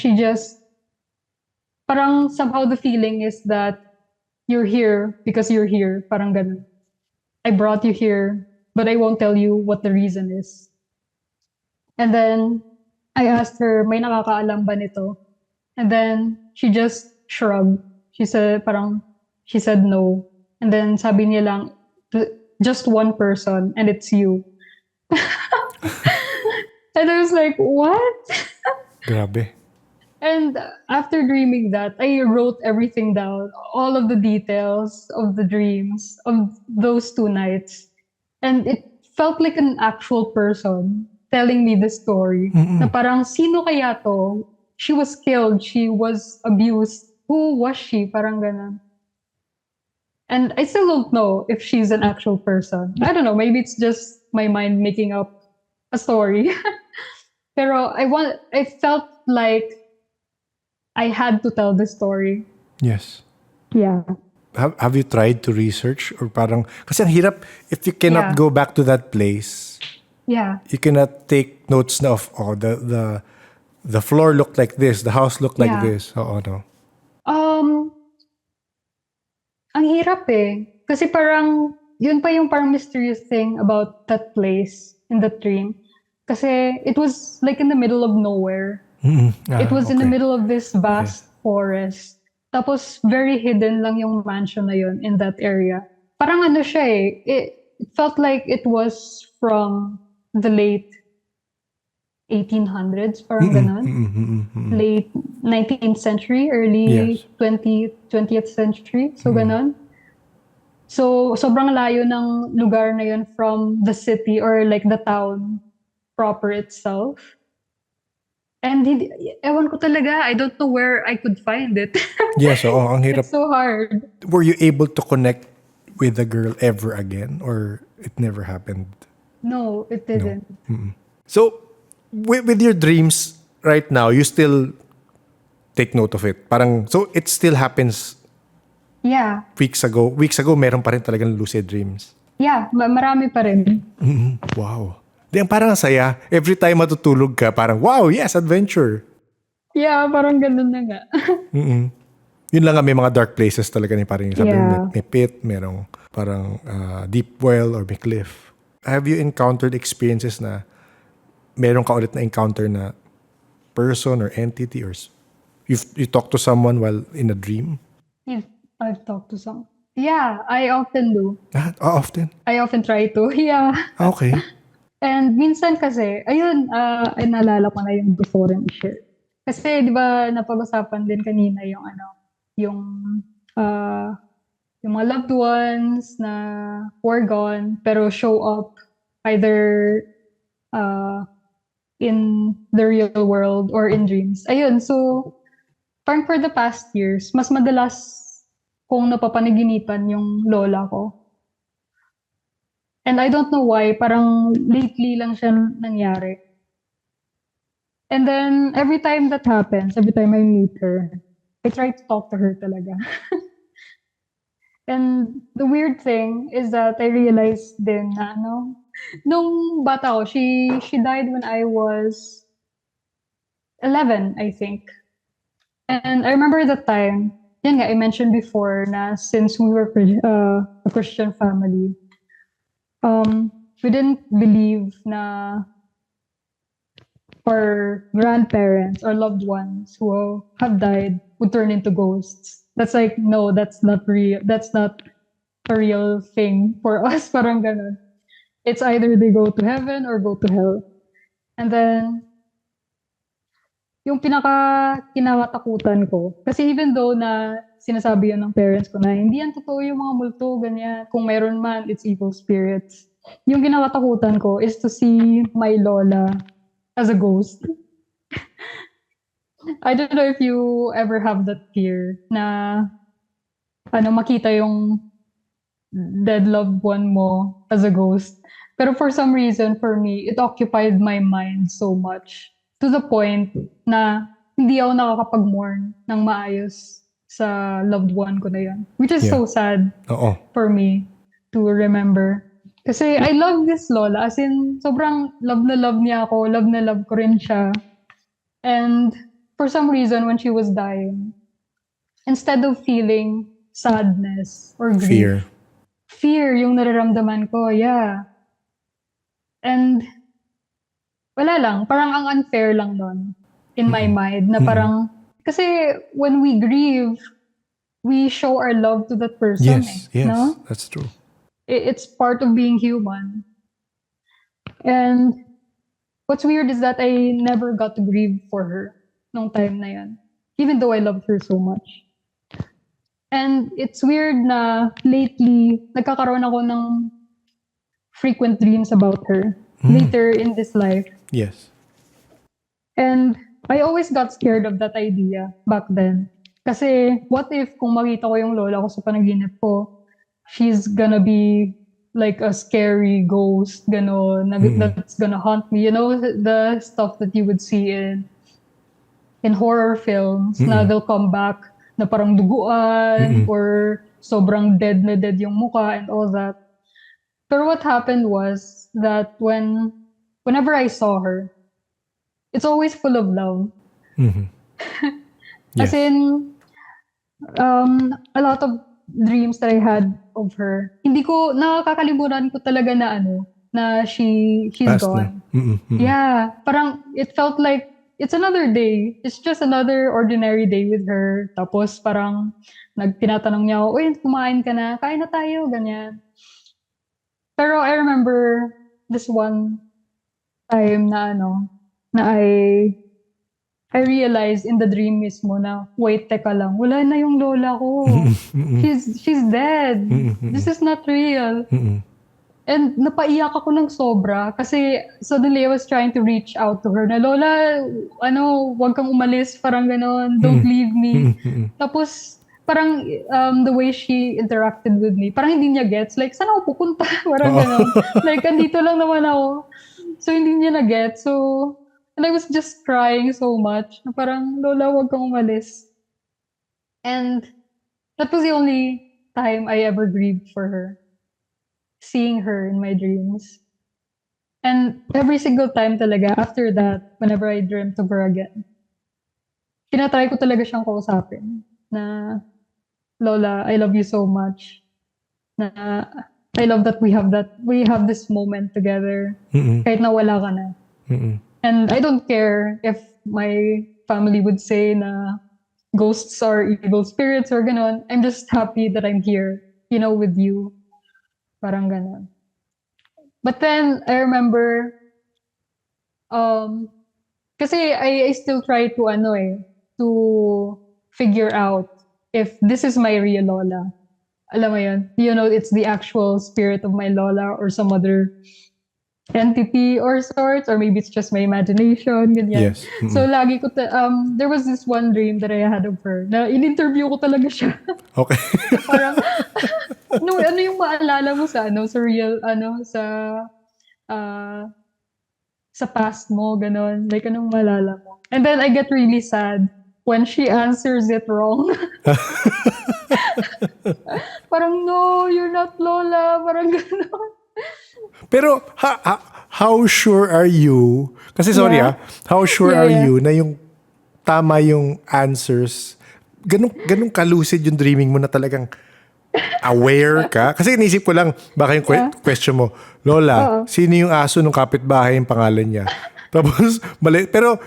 B: parang somehow the feeling is that you're here because you're here. Parang ganun. I brought you here, but I won't tell you what the reason is. And then, I asked her, may nakakaalam ba nito? And then, she just shrugged. She said, parang, she said no. And then sabi niya lang, just one person, and it's you. And I was like, what?
A: Grabe.
B: And after dreaming that, I wrote everything down, all of the details of the dreams of those 2 nights. And it felt like an actual person telling me the story. Na parang, sino kaya to? She was killed, she was abused. Who was she? Parang ganun. And I still don't know if she's an actual person. I don't know, maybe it's just my mind making up a story. Pero I felt like I had to tell the story.
A: Yes.
B: Yeah.
A: Have you tried to research or parang kasi ang hirap if you cannot
B: Yeah.
A: go back to that place,
B: Yeah.
A: you cannot take notes na of the floor looked like this, the house looked like
B: Yeah.
A: this. Oo, no.
B: Ang hirap eh. Kasi parang, yun pa yung parang mysterious thing about that place in the dream. Kasi it was like in the middle of nowhere. It was in the
A: Okay.
B: middle of this vast forest. Tapos very hidden lang yung mansion na yun in that area. Parang ano siya eh. It felt like it was from the late 1800s, parang ganon. Late 19th century, early
A: Yes.
B: 20th century. So ganon. So sobrang layo ng lugar na yun from the city or like the town proper itself. And ewan ko talaga, I don't know where I could find it.
A: Yes, oo, ang hirap.
B: It's so hard.
A: Were you able to connect with the girl ever again or it never happened?
B: No, it didn't.
A: So, with your dreams right now, you still take note of it. Parang, so it still happens
B: Yeah.
A: weeks ago, meron pa rin talagang lucid dreams.
B: Yeah, marami pa rin.
A: Wow. Di, ang parang ang saya. Every time matutulog ka, parang, wow, yes, adventure.
B: Yeah, parang ganun na nga.
A: Yun lang nga, may mga dark places talaga ni parang sabi
B: Yeah.
A: may pit, merong parang deep well or may cliff. Have you encountered experiences na meron ka ulit na encounter na person or entity or you talk to someone while in a dream?
B: I've talked to some. Yeah, I often do.
A: Often?
B: I often try to. Yeah.
A: Okay.
B: And minsan kasi, ayun, ay naalala ko na yung before and share. Kasi di ba napag-usapan din kanina yung yung yung mga loved ones na were gone pero show up either in the real world or in dreams. Ayun, so parang for the past years, mas madalas kung napapanaginipan yung lola ko. And I don't know why, parang lately lang siya nangyari. And then, every time that happens, every time I meet her, I try to talk to her talaga. And the weird thing is that I realized din na, nung bata ko, she died when I was 11, I think. And I remember that time, yun nga, I mentioned before na since we were a Christian family, we didn't believe na our grandparents or loved ones who have died would turn into ghosts. That's like, no, that's not real. That's not a real thing for us. Parang ganun. It's either they go to heaven or go to hell. And then, yung kinakatakutan ko, kasi even though na sinasabi yun ng parents ko na hindi yan totoo yung mga multo, ganyan. Kung meron man, it's evil spirits. Yung kinakatakutan ko is to see my lola as a ghost. I don't know if you ever have that fear na makita yung dead loved one mo as a ghost. Pero for some reason, for me, it occupied my mind so much to the point na hindi ako nakakapag-mourn ng maayos sa loved one ko na yun. Which is so sad for me to remember. Kasi I love this lola. As in, sobrang love na love niya ako. Love na love ko rin siya. And for some reason, when she was dying, instead of feeling sadness or grief, fear yung nararamdaman ko, yeah. And wala lang, parang ang unfair lang nun in my mind na parang, kasi when we grieve, we show our love to that person.
A: Yes,
B: No?
A: that's true.
B: It's part of being human. And what's weird is that I never got to grieve for her nung time na yan. Even though I loved her so much. And it's weird na lately, nagkakaroon ako ng frequent dreams about her later in this life.
A: Yes.
B: And I always got scared of that idea back then. Kasi what if kung makita ko yung lola ko sa panaginip ko, she's gonna be like a scary ghost, that's gonna haunt me. You know, the stuff that you would see in horror films na they'll come back na parang duguan or sobrang dead na dead yung mukha and all that. Pero what happened was that whenever I saw her, it's always full of love. As in, a lot of dreams that I had of her, hindi ko, nakakalimutan ko talaga na she's
A: Past
B: gone.
A: na.
B: Yeah, parang it felt like it's another day. It's just another ordinary day with her. Tapos parang tinatanong niya ako, uy, kumain ka na? Kain na tayo, ganyan. Pero I remember this one time na I realized in the dream mismo na, wait, teka lang, wala na yung lola ko. She's dead. This is not real. And napaiyak ako ng sobra kasi suddenly I was trying to reach out to her na, Lola, wag kang umalis, parang ganon, don't leave me. Tapos, parang the way she interacted with me, parang hindi niya gets, like, saan ako pupunta? Parang ganon. Like, andito lang naman ako. So, hindi niya na-get. So, and I was just crying so much na parang, Lola, wag kang umalis. And that was the only time I ever grieved for her. Seeing her in my dreams. And every single time talaga, after that, whenever I dreamt of her again, tinatry ko talaga siyang kausapin na, Lola, I love you so much. Na I love that we have this moment together. Kahit na wala ka na. And I don't care if my family would say na ghosts are evil spirits or ganon. I'm just happy that I'm here, with you. Parang ganon. But then, I remember, kasi I still try to figure out if this is my real lola. Alam mo yun? It's the actual spirit of my lola or some other entity or sorts, or maybe it's just my imagination, ganyan.
A: Yes.
B: So, lagi ko, there was this one dream that I had of her, na in-interview ko talaga siya.
A: Okay.
B: Parang, ano yung maalala mo sa real, sa past mo, ganon. Like, anong maalala mo? And then I get really sad when she answers it wrong. Parang, no, you're not Lola. Parang ganon.
A: Pero how sure are you? Kasi sorry how sure are you na yung tama yung answers? Ganun ka-lucid yung dreaming mo na talagang aware ka? Kasi inisip ko lang, baka yung question mo, Lola, sino yung aso ng kapitbahay yung pangalan niya? Tapos, mali. Pero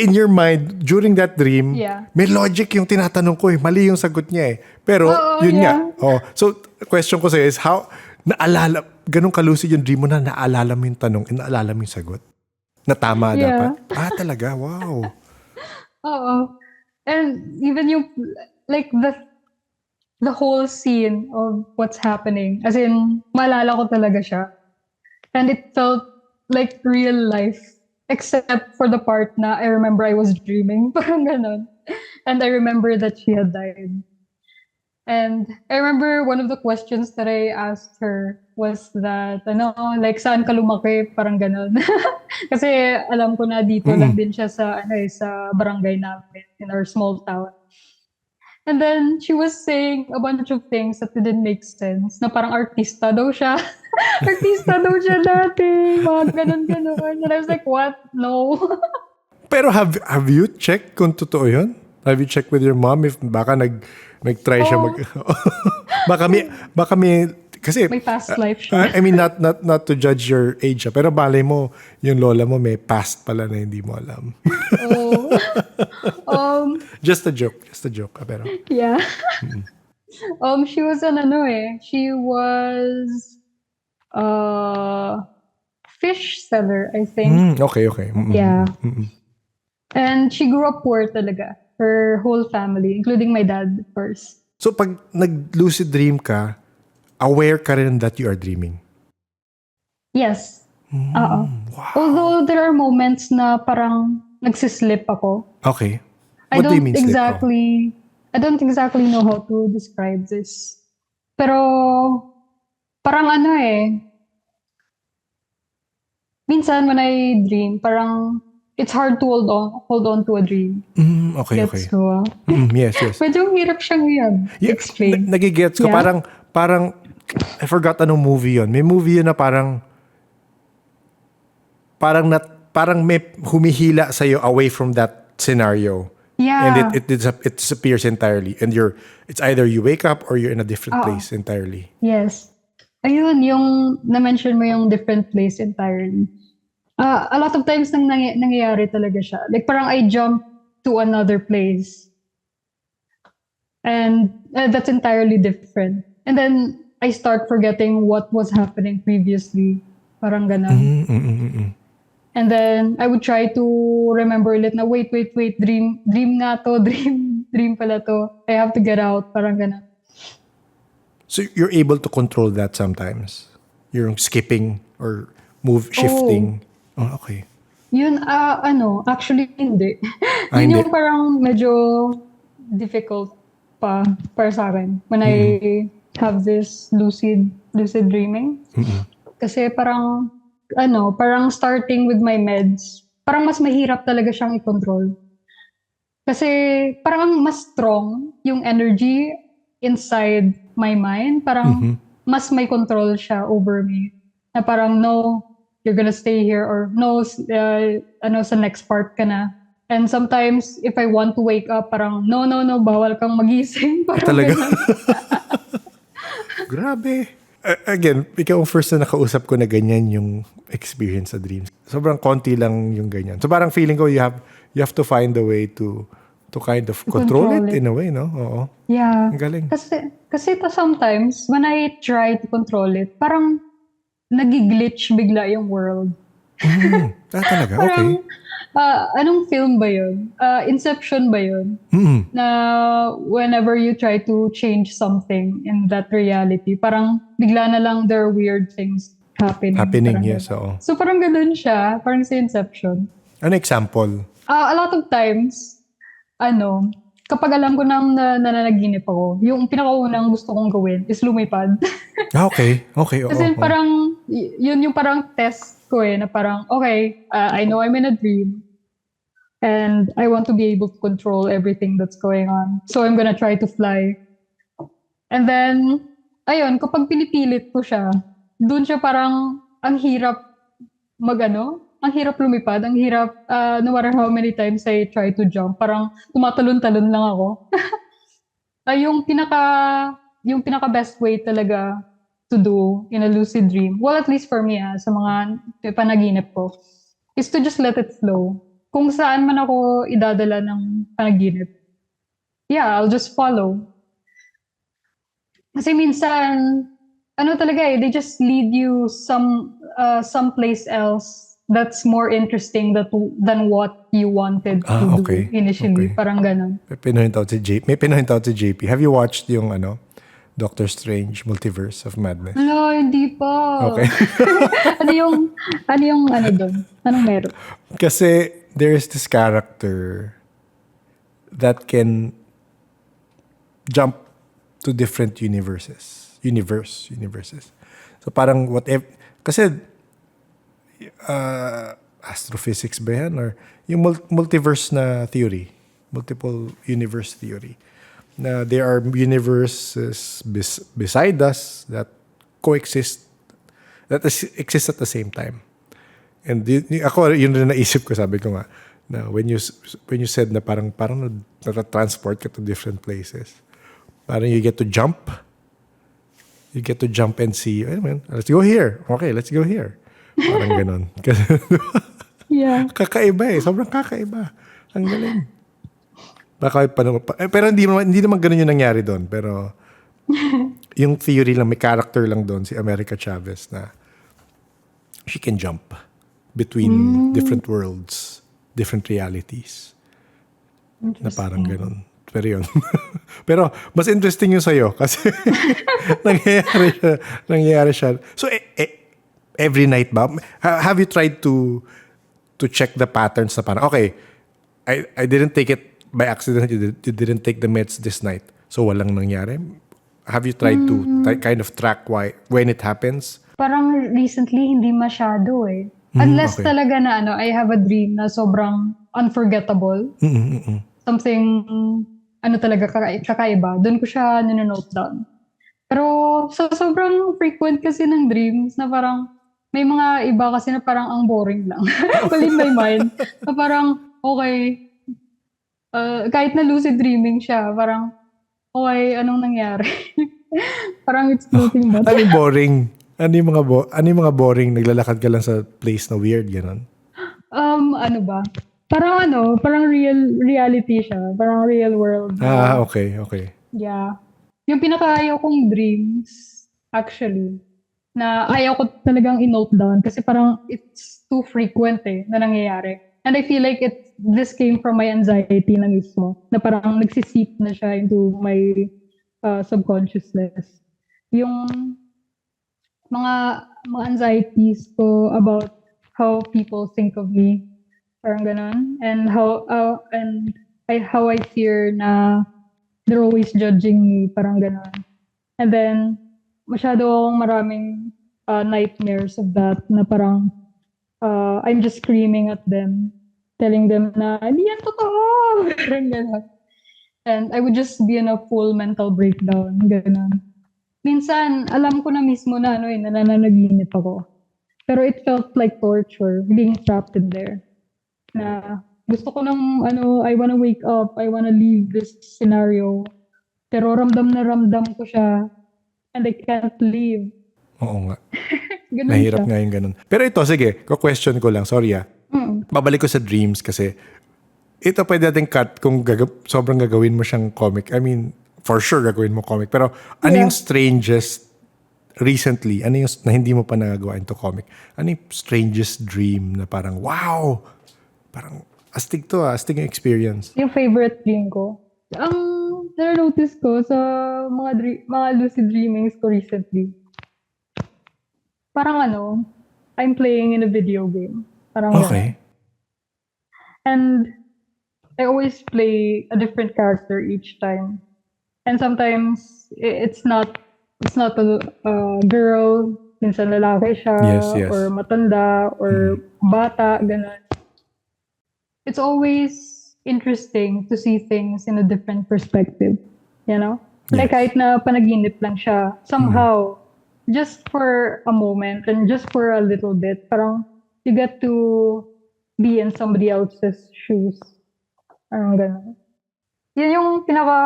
A: in your mind, during that dream, may logic yung tinatanong ko eh. Mali yung sagot niya eh. Pero, yun nga. So, question ko sa'yo is, how, ganun ka-lucid yung dream mo na naalala mo yung tanong, naalala mo yung sagot? Na tama dapat? Talaga? Wow.
B: Oo. And even yung, like, the whole scene of what's happening. As in, maalala ko talaga siya. And it felt like real life. Except for the part na I remember I was dreaming. Parang ganon. And I remember that she had died. And I remember one of the questions that I asked her was that, like, saan ka lumaki? Parang ganon. Kasi alam ko na dito lang din siya sa barangay namin, in our small town. And then she was saying a bunch of things that didn't make sense. Na parang artista daw siya. Artista daw siya dati. Mga ganon-ganon. And I was like, what? No.
A: Pero have you checked kung totoo yun? Have you checked with your mom if baka nag-try siya baka may Kasi,
B: May past life siya.
A: I mean, not to judge your age, pero balay mo, yung lola mo may past pala na hindi mo alam.
B: Oh.
A: Just a joke. Pero,
B: Yeah. She was she was fish seller, I think.
A: okay.
B: Yeah. And she grew up poor talaga. Her whole family, including my dad, of course.
A: So, pag nag-lucid dream ka, aware ka rin that you are dreaming.
B: Yes. Oo. Although there are moments na parang nagsislip ako.
A: Okay. What do you mean sleep?
B: I don't exactly know how to describe this. Pero parang minsan when I dream, parang it's hard to hold on to a dream.
A: Okay.
B: Gets ko.
A: Yes.
B: Medyo hirap siyang explain.
A: Nagigets ko.
B: Yeah.
A: Parang, I forgot anong movie yun. May movie yun na parang may humihila sa'yo away from that scenario.
B: Yeah.
A: And it disappears entirely. And it's either you wake up or you're in a different place entirely.
B: Yes. Ayun, yung na-mention mo yung different place entirely. A lot of times nangyayari talaga siya. Like parang I jump to another place. And that's entirely different. And then I start forgetting what was happening previously. Parang ganun. And then I would try to remember ulit na wait, dream nga to, dream pala to. I have to get out, parang ganun.
A: So you're able to control that sometimes? You're skipping or shifting? Oh, okay.
B: Yun, actually hindi. Yun
A: Hindi.
B: yung parang medyo difficult para sa akin when I have this lucid dreaming. Kasi parang starting with my meds, parang mas mahirap talaga siyang i-control. Kasi parang mas strong yung energy inside my mind. Parang mas may control siya over me. Na parang, no, you're gonna stay here, or no, sa next part ka na. And sometimes, if I want to wake up, parang, no, bawal kang magising. Parang
A: Talaga?
B: ganun.
A: Grabe. Again, ikaw ang first na nakausap ko na ganyan yung experience sa dreams. Sobrang konti lang yung ganyan. So parang feeling ko you have to find a way to kind of control it in a way, no? Oo.
B: Yeah.
A: Ang galing.
B: Kasi sometimes, when I try to control it, parang nag-glitch bigla yung world.
A: Talaga? Okay.
B: Parang, anong film ba yun? Inception ba yun? Na whenever you try to change something in that reality, parang bigla na lang there are weird things happening.
A: Yes, oo.
B: So parang ganun siya, parang sa Inception.
A: Ano example?
B: A lot of times, kapag alam ko nang nananaginip ako, yung pinakaunang gusto kong gawin is lumipad.
A: Okay. Oo.
B: Kasi parang, yun yung parang test ko na parang, okay, I know I'm in a dream. And I want to be able to control everything that's going on. So I'm gonna try to fly. And then, ayun, kapag pinipilit ko siya, dun siya parang, ang hirap ang hirap lumipad, ang hirap, no matter how many times I try to jump, parang tumatalon-talon lang ako. Yung pinaka best way talaga to do in a lucid dream, well, at least for me, sa mga panaginip ko, is to just let it flow. Kung saan man ako idadala ng panaginip, I'll just follow. Kasi minsan, talaga they just lead you someplace else that's more interesting than what you wanted to do initially. Okay. Parang ganun.
A: May pinuhintaw si JP. Have you watched yung Doctor Strange Multiverse of Madness?
B: No, hindi pa.
A: Okay.
B: ano yung doon? Anong meron?
A: Kasi there's this character that can jump to different universes. So parang whatever, kasi astrophysics ba yan? Or yung multiverse na theory, multiple universe theory, na there are universes beside us that exist at the same time. And ako, yun rin naisip ko, sabi ko nga, na when you said na parang nata-transport ka to different places, parang you get to jump You get to jump and see, let's go here. Okay, let's go here. Parang ganon.
B: Yeah.
A: Kakaiba eh. Sobrang kakaiba. Ang galing. Baka pero hindi naman ganun yung nangyari doon. Pero yung theory lang, may character lang doon, si America Chavez, na she can jump between different worlds, different realities. Na parang ganun. Pero yun. Pero mas interesting yung sa'yo kasi nangyayari siya. So, every night ba? Have you tried to check the patterns na parang, okay, I didn't take it by accident. You didn't take the meds this night. So, walang nangyari? Have you tried to kind of track when it happens?
B: Parang recently, hindi masyado eh. Unless
A: okay.
B: talaga na I have a dream na sobrang unforgettable. Something, talaga kakaiba. Doon ko siya ninonote down. Pero sobrang frequent kasi ng dreams na parang may mga iba kasi na parang ang boring lang. Well, in my mind. Na parang, okay, kahit na lucid dreaming siya, parang, okay, anong nangyari? Parang it's nothing but.
A: Ano yung boring? Ano yung mga boring? Naglalakad ka lang sa place na weird, gano'n?
B: Ano ba? Parang reality siya. Parang real world.
A: Okay.
B: Yeah. Yung pinaka-ayaw kong dreams, actually, na ayaw ko talagang i-note down kasi parang it's too frequent na nangyayari. And I feel like this came from my anxiety na mismo, na parang nagsisip na siya into my subconsciousness. Yung mga anxieties ko about how people think of me, parang ganon, and how I fear na they're always judging me, parang ganon. And then masyado akong maraming nightmares of that, na parang I'm just screaming at them, telling them na hindi yan totoo, parang ganon. And I would just be in a full mental breakdown, ganon. Minsan, alam ko na mismo na nananaginip ako. Pero it felt like torture, being trapped in there. Na gusto ko nang, I wanna wake up, I wanna leave this scenario. Pero ramdam na ramdam ko siya, and I can't leave.
A: Oo nga.
B: siya.
A: Mahirap nga yung ganun. Pero ito, sige, question ko lang, sorry Babalik ko sa dreams kasi ito pwede natin cut kung sobrang gagawin mo siyang comic. I mean, for sure gagawin mo comic. Pero ano yung strangest recently? Ano yung na hindi mo pa nagagawa into comic? Ano yung strangest dream na parang, wow! Parang, astig to astig yung experience.
B: Yung favorite dream ko. Ang na-notice ko sa mga lucid dreamings ko recently, parang I'm playing in a video game. Parang
A: okay.
B: And I always play a different character each time. And sometimes it's not a girl, minsan lalaki siya,
A: Yes.
B: or matanda, or bata, ganun. It's always interesting to see things in a different perspective, you know? Like kahit na panaginip lang siya, somehow, just for a moment and just for a little bit, parang you get to be in somebody else's shoes. Parang ganun. Yun yung pinaka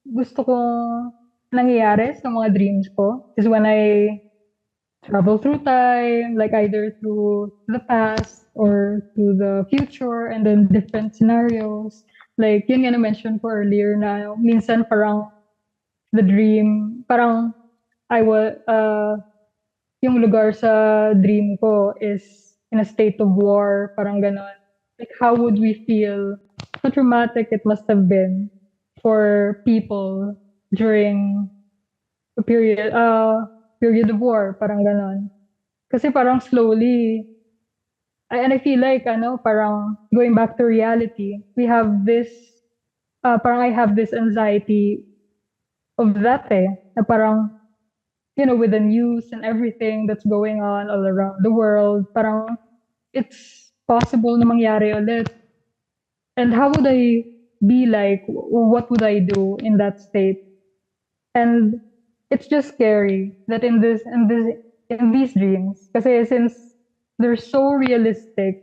B: gusto kong nangyayari sa mga dreams ko is when I travel through time, like either through the past or to the future, and then different scenarios. Like yun nga na-mention ko earlier na minsan parang the dream, parang yung lugar sa dream ko is in a state of war, parang ganon. Like how would we feel? How traumatic it must have been for people during a period of war, parang ganon. Kasi parang slowly, and I feel like, parang going back to reality, we have this, parang I have this anxiety of that na parang, with the news and everything that's going on all around the world, parang it's possible na mangyari ulit. And how would I be like? What would I do in that state? And it's just scary that in these dreams, kasi since they're so realistic,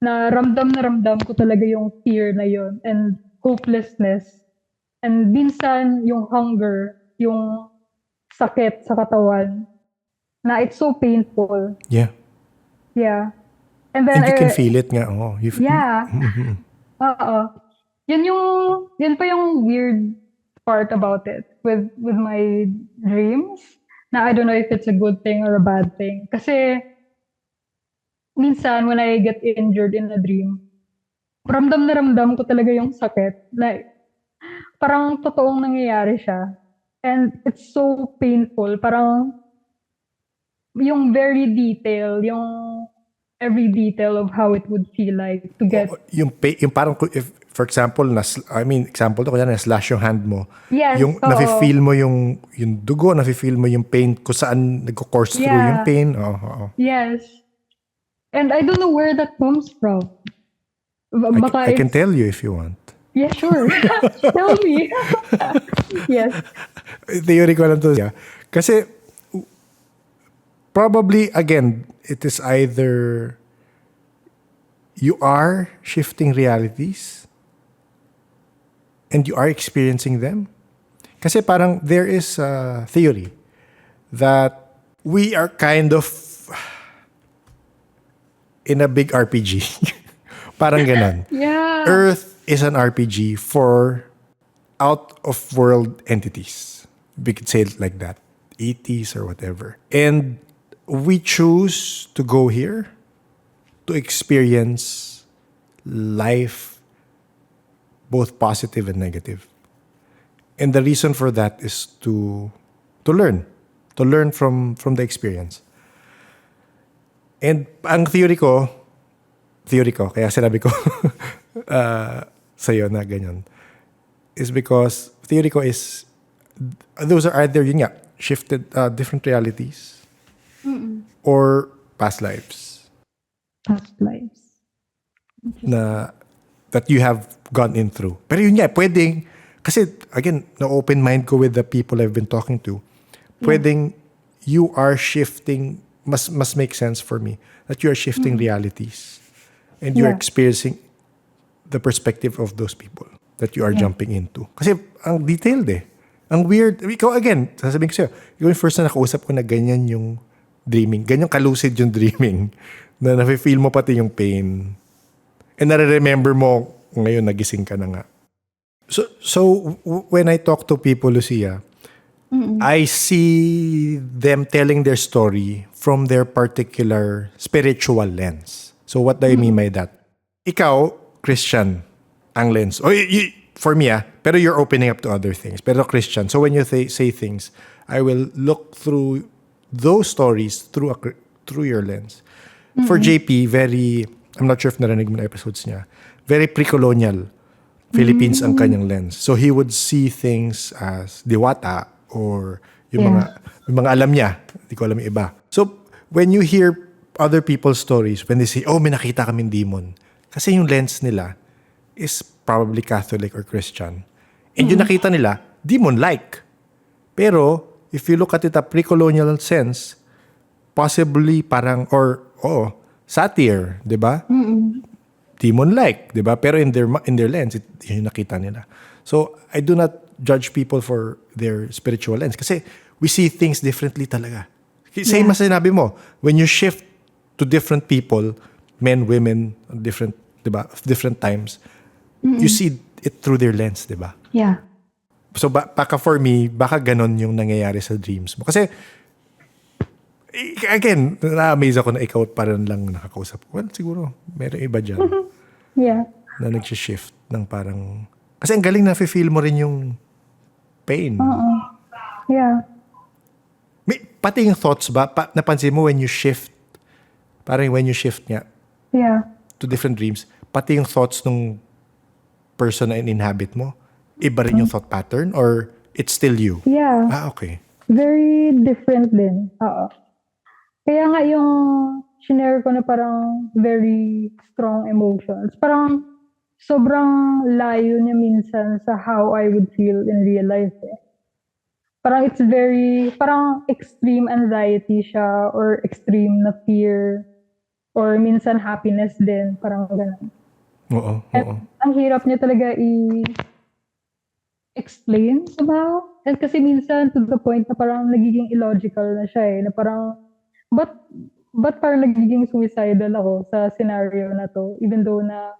B: na ramdam ko talaga yung fear na yon and hopelessness, and minsan yung hunger, yung sakit sa katawan na it's so painful.
A: Yeah.
B: Yeah. And then
A: And you can feel it nga. Oh,
B: yeah. Oo. Yun pa yung weird part about it with my dreams. Na I don't know if it's a good thing or a bad thing. Kasi minsan when I get injured in a dream, ramdam na ramdam ko talaga yung sakit. Like, parang totoong nangyayari siya. And it's so painful. Parang yung very detail, yung every detail of how it would feel like to get...
A: Yung parang, if, for example, example to, kaya na-slash yung hand mo.
B: Yes,
A: yung nafe-feel mo yung dugo, nafe-feel mo yung pain kung saan nagko-course through yung pain.
B: Yes. And I don't know where that comes from.
A: I can tell you if you want.
B: Yeah, sure. Tell me. Yes.
A: Theory ko lang to. Yeah. Kasi, probably, again, it is either you are shifting realities and you are experiencing them. Kasi parang there is a theory that we are kind of in a big RPG. Parang ganon.
B: Yeah.
A: Earth is an RPG for out-of-world entities. We could say it like that. ETs or whatever. And we choose to go here to experience life, both positive and negative. And the reason for that is to learn from the experience. And ang theory ko, kaya sinabi ko sa'yo na ganyan, is because theory ko is, those are either, yun nga, shifted, different realities, or past lives.
B: Past lives.
A: That you have gone in through. Pero yun nga, pwedeng, kasi again, na-open mind ko with the people I've been talking to, pwedeng you are shifting, mas make sense for me, that you are shifting realities and you're experiencing the perspective of those people that you are jumping into. Kasi ang detailed eh. Ang weird. Ikaw again, sasabihin ko sa'yo, ikaw yung first na nakausap ko na ganyan yung dreaming. Ganyan ka-lucid yung dreaming. Na nafe-feel mo pati yung pain. And nare-remember mo ngayon nagising ka na nga. So when I talk to people, Lucia, I see them telling their story from their particular spiritual lens. So what do I mean by that? Ikaw, Christian, ang lens. For me, pero you're opening up to other things. Pero Christian. So when you say things, I will look through those stories through your lens. For JP, I'm not sure if narinig mo na episodes niya, very pre-colonial Philippines ang kanyang lens. So he would see things as diwata or yung mga alam niya. Hindi ko alam yung iba. So when you hear other people's stories, when they say, may nakita kaming demon, kasi yung lens nila is probably Catholic or Christian. And yung nakita nila, demon-like. Pero if you look at it a pre-colonial sense, possibly parang, satire, di ba? Demon-like, di ba? Pero in their lens, yun yung nakita nila. So, I do not judge people for their spiritual lens. Kasi we see things differently talaga. Same as sinabi mo, when you shift to different people, men, women, different, di ba? Different times, you see it through their lens, di ba?
B: Yeah.
A: So, baka for me, baka ganon yung nangyayari sa dreams mo. Kasi, again, na-amaze ako na ikaw parang lang nakakausap. Well, siguro, meron iba dyan.
B: Yeah.
A: Na nag-shift ng parang... Kasi ang galing na feel mo rin yung pain.
B: Yeah.
A: Pati yung thoughts ba, napansin mo when you shift, parang when you shift nga to different dreams, pati yung thoughts nung person na in-inhabit mo, iba rin yung thought pattern or it's still you?
B: Yeah.
A: Okay.
B: Very different din. Oo. Kaya nga yung shinare ko na parang very strong emotions. Parang sobrang layo niya minsan sa how I would feel in real life eh. Parang it's parang extreme anxiety siya or extreme na fear or minsan happiness din. Parang ganun.
A: Oo.
B: At ang hirap niya talaga i-explain somehow. And kasi minsan to the point na parang nagiging illogical na siya na parang, but parang nagiging suicidal ako sa scenario na to, even though na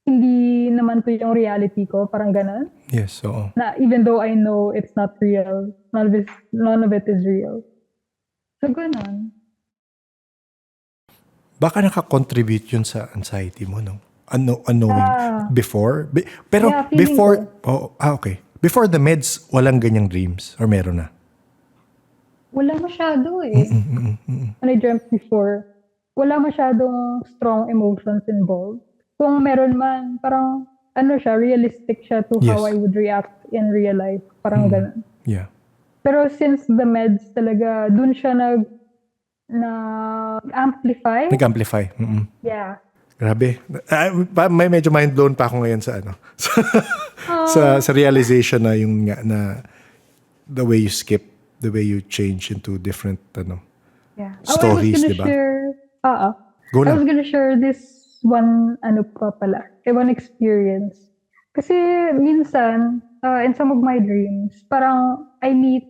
B: hindi naman to yung reality ko, parang ganun.
A: Yes, oo.
B: Na even though I know it's not real, none of it is real. So, ganun.
A: Baka nakakontribute yun sa anxiety mo, no? Unknowing. Before? Pero
B: Yeah, feeling
A: before, okay. Before the meds, walang ganyang dreams? Or meron na?
B: Wala masyado When I dreamt before, wala masyadong strong emotions involved. Kung meron man, parang siya, realistic siya to how
A: Yes.
B: I would react in real life. Parang ganun.
A: Yeah.
B: Pero since the meds talaga, dun siya nag-amplify.
A: Nag-amplify. Mm-mm.
B: Yeah.
A: Grabe. May medyo mind blown pa ako ngayon sa sa realization na yung nga na the way you skip, the way you change into different
B: Yeah.
A: stories,
B: I was
A: di ba?
B: gonna share,
A: Go
B: I
A: na.
B: was gonna share this one, one experience. Kasi minsan, in some of my dreams, parang I meet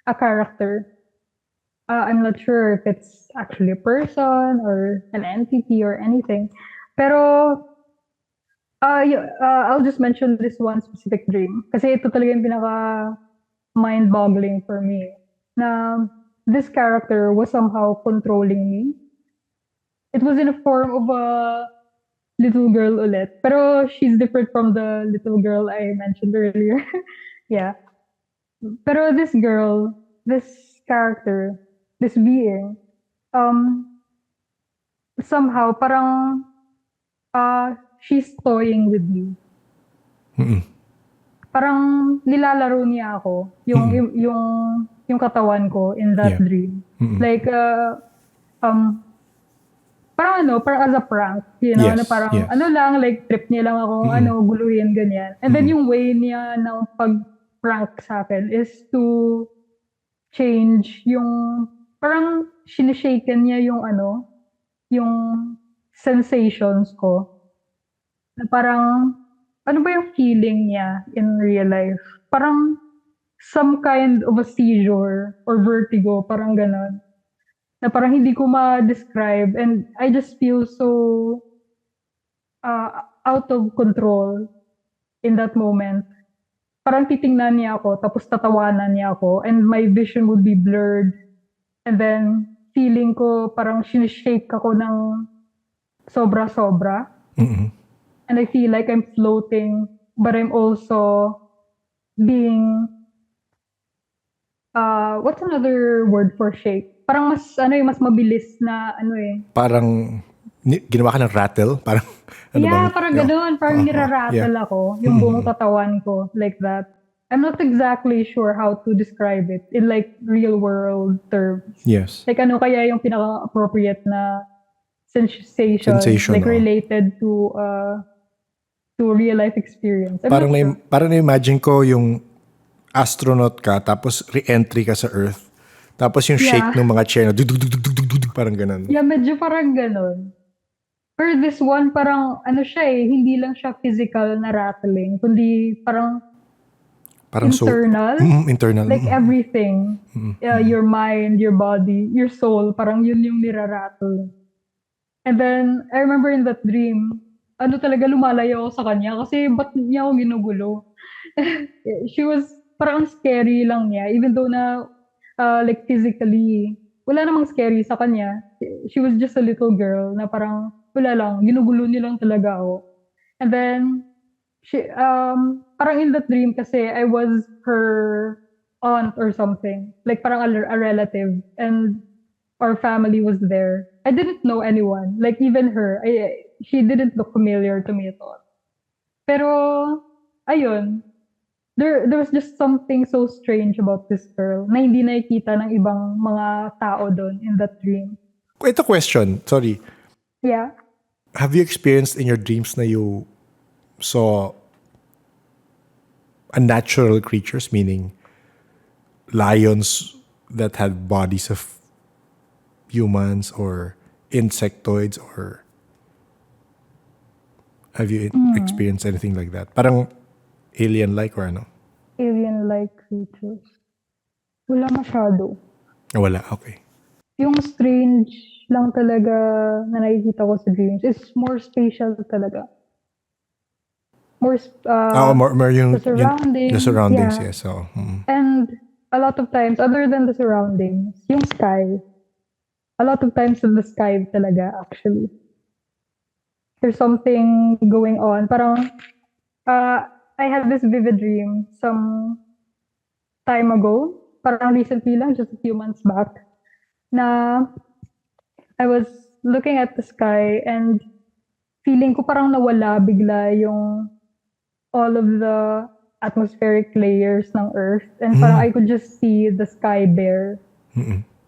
B: a character. I'm not sure if it's actually a person or an entity or anything. Pero, I'll just mention this one specific dream. Kasi ito talaga yung pinaka mind-boggling for me. Na this character was somehow controlling me. It was in a form of a little girl ulit. Pero she's different from the little girl I mentioned earlier. Yeah. Pero this girl, this character, this being, somehow parang she's toying with me. Parang nilalaro niya ako, yung katawan ko in that
A: Yeah.
B: dream. Like parang as a prank,
A: Yes,
B: na parang
A: yes.
B: like trip niya lang akong guluhin ganyan. And then yung way niya ng pag-prank sa akin is to change yung parang sinishaken niya yung sensations ko. Na parang ano ba yung feeling niya in real life? Parang some kind of a seizure or vertigo, parang ganon. Na parang hindi ko ma-describe and I just feel so out of control in that moment. Parang titingnan niya ako, tapos tatawanan niya ako, and my vision would be blurred. And then, feeling ko parang sinishake ako ng sobra-sobra. And I feel like I'm floating, but I'm also being, what's another word for shake? Parang mas mabilis na
A: Parang ginawa ka ng rattle? Parang
B: parang gano'n. Parang nirarattle ako. Yung buong katawan ko. Like that. I'm not exactly sure how to describe it in like real world terms.
A: Yes.
B: Like ano kaya yung pinaka-appropriate na sensation like related to real life experience.
A: Parang na-imagine ko yung astronaut ka, tapos re-entry ka sa Earth. Tapos yung shake ng mga chair na dug, parang ganun.
B: Yeah, medyo parang ganun. Pero this one, parang siya hindi lang siya physical na rattling, kundi parang internal.
A: Internal.
B: Like everything. Your mind, your body, your soul, parang yun yung nirarattle. And then, I remember in that dream, talaga lumalayo ako sa kanya kasi ba't niya ako ginugulo? She was, parang scary lang niya, even though na, like physically, wala namang scary sa kanya. She was just a little girl na parang, wala lang, ginugulo niya lang talaga ako. And then, she, parang in that dream kasi, I was her aunt or something. Like parang a relative. And our family was there. I didn't know anyone. Like even her. She didn't look familiar to me at all. Pero, ayun. There was just something so strange about this girl na hindi nakikita ng ibang mga tao doon in that dream.
A: Ito question, sorry.
B: Yeah.
A: Have you experienced in your dreams na you saw unnatural creatures, meaning lions that had bodies of humans or insectoids, or have you experienced anything like that? Parang alien-like or ano?
B: Alien-like. dream-like creatures. Wala masyado.
A: Wala, okay.
B: Yung strange lang talaga na nakikita ko sa dreams is more spatial talaga. More,
A: More yung,
B: the surroundings.
A: the surroundings,
B: yeah.
A: yes. So,
B: And a lot of times, other than the surroundings, yung sky. A lot of times in the sky talaga, actually. There's something going on. Parang, I had this vivid dream some time ago. Parang recently lang, just a few months back. Na I was looking at the sky and feeling ko parang nawala bigla yung all of the atmospheric layers ng Earth. And parang I could just see the sky bare.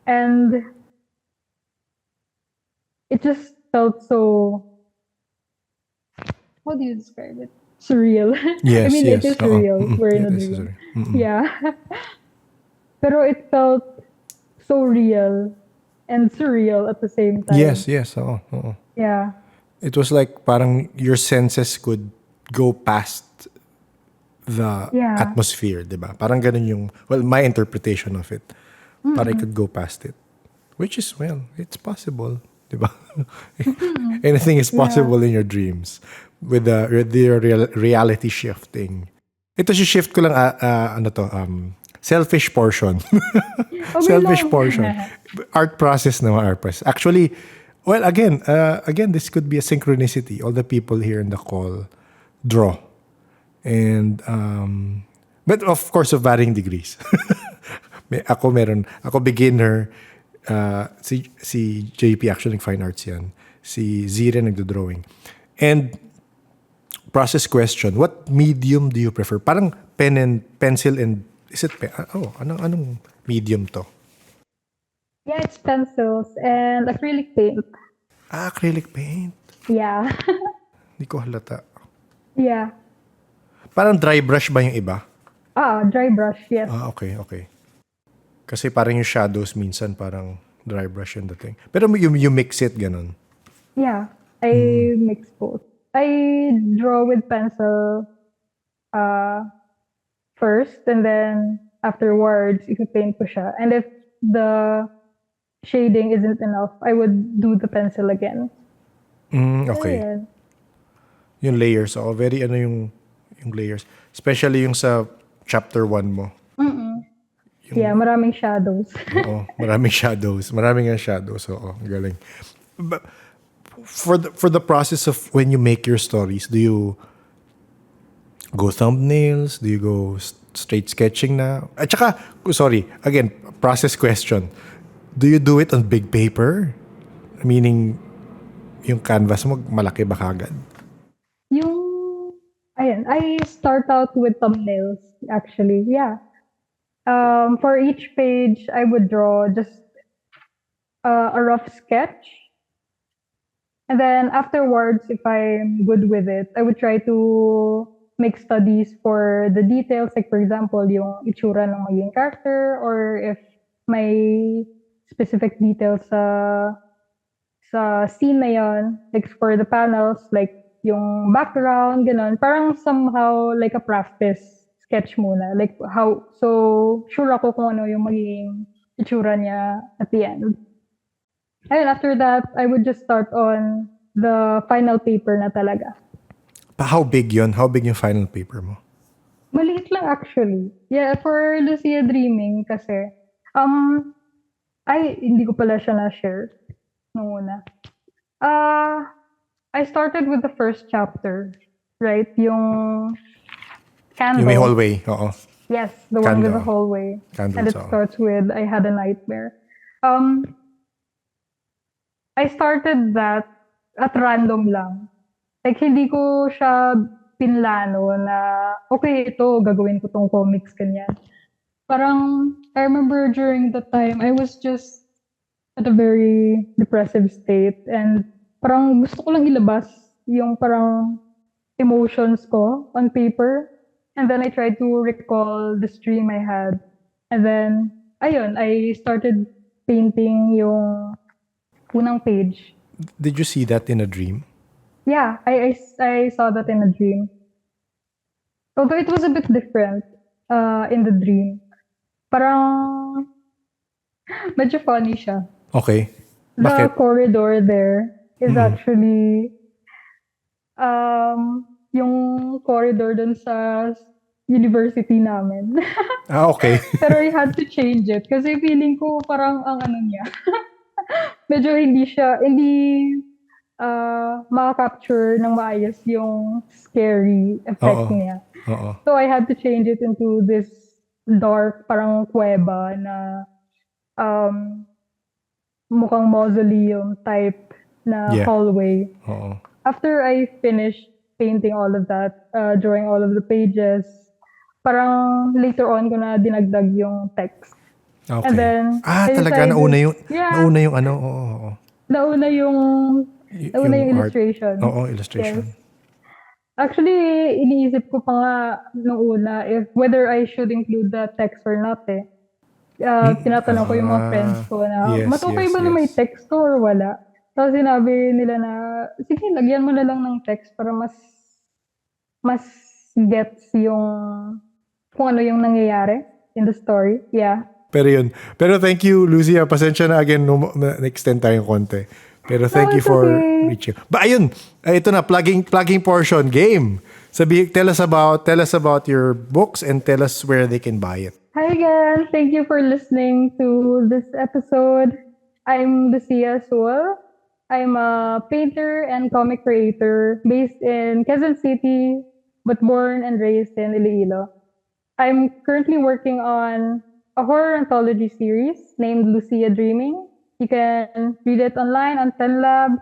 B: And it just felt so, how do you describe it? Surreal.
A: yes,
B: I mean,
A: yes.
B: it is surreal. We're in a
A: It is
B: dream.
A: surreal.
B: Yeah. Pero it felt so real and surreal at the same time.
A: Yes.
B: Yeah.
A: It was like parang your senses could go past the
B: Yeah.
A: atmosphere, diba? Parang ganun yung, well, my interpretation of it. Parang I could go past it. Which is, well, it's possible, diba? Anything is possible in your dreams with the reality shifting. Ito si shift ko lang, selfish portion. Selfish
B: long.
A: portion. Art process naman, art process. Actually, well, again, this could be a synchronicity. All the people here in the call draw. And, but of course, of varying degrees. Ako beginner, si JP actually fine arts yan. Si Zira nagdo-drawing. And, process question, what medium do you prefer? Parang pencil and, is it anong medium to?
B: Yeah, it's pencils and acrylic paint.
A: Acrylic paint.
B: Yeah.
A: Hindi ko halata.
B: Yeah.
A: Parang dry brush ba yung iba?
B: Dry brush, yes.
A: Okay. Kasi parang yung shadows minsan parang dry brush yung dating. Pero you mix it, ganun.
B: Yeah, I mix both. I draw with pencil first, and then afterwards, i-paint ko siya. And if the shading isn't enough, I would do the pencil again.
A: Okay.
B: So, yeah.
A: Yung layers, very yung layers. Especially yung sa chapter 1 mo.
B: Yeah, maraming shadows.
A: Oo, maraming shadows. Maraming ang shadows. Oo, galing. But for the process of when you make your stories, do you go thumbnails? Do you go straight sketching na? At saka, sorry, again, process question. Do you do it on big paper? Meaning, yung canvas mo, malaki ba kagad?
B: I start out with thumbnails, actually. Yeah. For each page, I would draw just a rough sketch. And then afterwards, if I'm good with it, I would try to make studies for the details. Like, for example, yung itsura ng magiging character, or if may specific details sa scene na yun, like for the panels, like yung background, ganun. Parang somehow like a practice sketch muna. Like so sure ako kung ano yung magiging itsura niya at the end. And after that, I would just start on the final paper na talaga.
A: How big yun? How big yung final paper mo?
B: Maliit lang actually. Yeah, for Lucia Dreaming kasi, hindi ko pala siya na-share nung una. I started with the first chapter, right? Yung candle.
A: Yung may hallway, oo.
B: Yes, the one with the hallway.
A: Candles,
B: and it starts with, I had a nightmare. I started that at random lang. Like, hindi ko siya pinlano na, okay, ito, gagawin ko tong comics, kanyan. Parang, I remember during the time, I was just at a very depressive state. And parang gusto ko lang ilabas yung parang emotions ko on paper. And then I tried to recall this dream I had. And then, ayun, I started painting yung unang page.
A: Did you see that in a dream?
B: Yeah, I saw that in a dream. Although it was a bit different. in the dream. Parang medyo funny siya.
A: Okay.
B: The
A: Bakit?
B: corridor there is
A: Mm.
B: actually yung corridor dun sa university namin.
A: Okay.
B: Pero I had to change it kasi feeling ko parang ang ano niya. Medyo hindi maka-capture ng maayos yung scary effect
A: Oo.
B: niya.
A: Oo.
B: So I had to change it into this dark, parang kuweba na mukhang mausoleum type na
A: Yeah.
B: hallway.
A: Oo.
B: After I finished painting all of that, drawing all of the pages, parang later on ko na dinagdag yung text.
A: Okay.
B: And then, I
A: talaga
B: decided-
A: nauna yung
B: Yeah.
A: nauna yung ano, oo.
B: Nauna yung
A: Yung art.
B: illustration.
A: Oo, illustration.
B: Yes. Actually, iniisip ko pa nga nung una if whether I should include the text or not eh. Tinatanong ko yung mga friends ko na,
A: yes,
B: mas okay
A: yes,
B: ba na may
A: yes.
B: text to or wala? Tapos sinabi nila na, sige, lagyan mo na lang ng text para mas gets yung kung ano yung nangyayari in the story. Yeah.
A: Pero yun. Pero thank you, Lucia. Pasensya na again na-extend tayong konti. Pero thank you
B: it's
A: for
B: okay.
A: reaching. Ba ayun, ito na plugging portion game. Tell us about your books and tell us where they can buy it.
B: Hi again. Thank you for listening to this episode. I'm Lucia Suel. I'm a painter and comic creator based in Quezon City, but born and raised in Iloilo. I'm currently working on a horror anthology series named Lucia Dreaming. You can read it online on TenLab.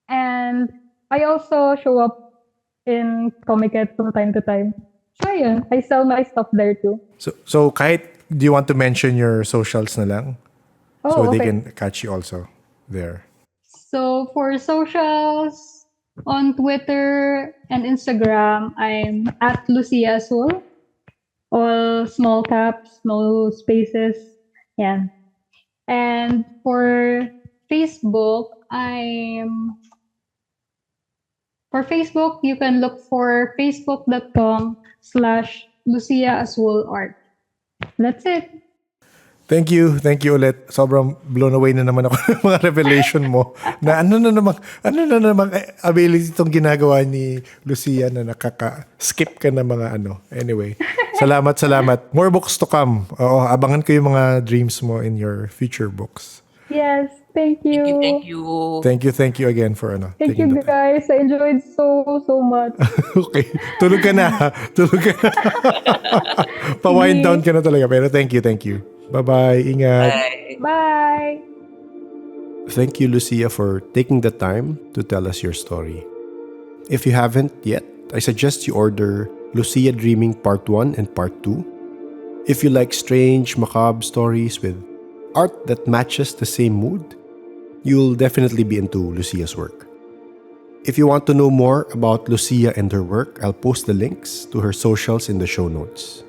B: And I also show up in Comiket from time to time. So yun, I sell my stuff there too.
A: So kahit do you want to mention your socials na lang? So they
B: okay.
A: can catch you also there.
B: So for socials, on Twitter and Instagram, I'm at Lucia Azul. All small caps, no spaces. Yeah. And for Facebook, you can look for facebook.com/Lucia Azul Art. That's it.
A: Thank you ulit. Sobrang blown away na naman ako ng mga revelation mo. Na ano na naman ability itong ginagawa ni Lucia na nakaka-skip ka na mga ano. Anyway, salamat. More books to come. Oo, abangan ko yung mga dreams mo in your future books.
B: Yes, thank you.
D: Thank you.
A: Thank you again for
B: Thank
A: taking
B: you
A: the time.
B: guys. I enjoyed so much.
A: Okay. Tulog ka na. Pa-wind down ka na talaga. Pero thank you. Bye-bye. Ingat.
D: Bye.
B: Bye.
A: Thank you, Lucia, for taking the time to tell us your story. If you haven't yet, I suggest you order Lucia Dreaming Part 1 and Part 2. If you like strange, macabre stories with art that matches the same mood, you'll definitely be into Lucia's work. If you want to know more about Lucia and her work, I'll post the links to her socials in the show notes.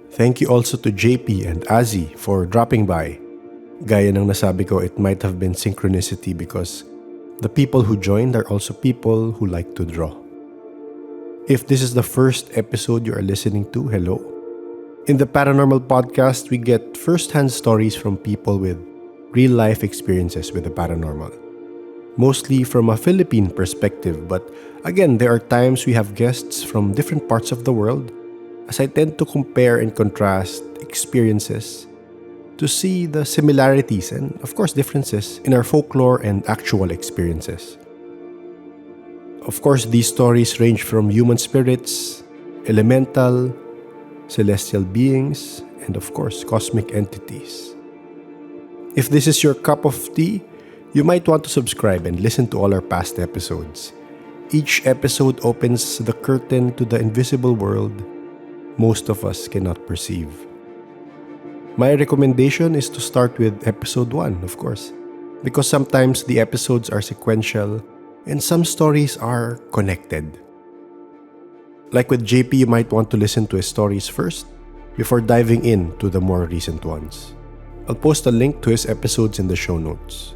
A: Thank you also to JP and Azi for dropping by. Gaya ng nasabi ko, it might have been synchronicity because the people who joined are also people who like to draw. If this is the first episode you are listening to, hello. In the Paranormal Podcast, we get first-hand stories from people with real-life experiences with the paranormal. Mostly from a Philippine perspective, but again, there are times we have guests from different parts of the world, as I tend to compare and contrast experiences to see the similarities and, of course, differences in our folklore and actual experiences. Of course, these stories range from human spirits, elemental, celestial beings, and of course, cosmic entities. If this is your cup of tea, you might want to subscribe and listen to all our past episodes. Each episode opens the curtain to the invisible world most of us cannot perceive. My recommendation is to start with episode 1, of course, because sometimes the episodes are sequential and some stories are connected. Like with JP, you might want to listen to his stories first before diving into the more recent ones. I'll post a link to his episodes in the show notes.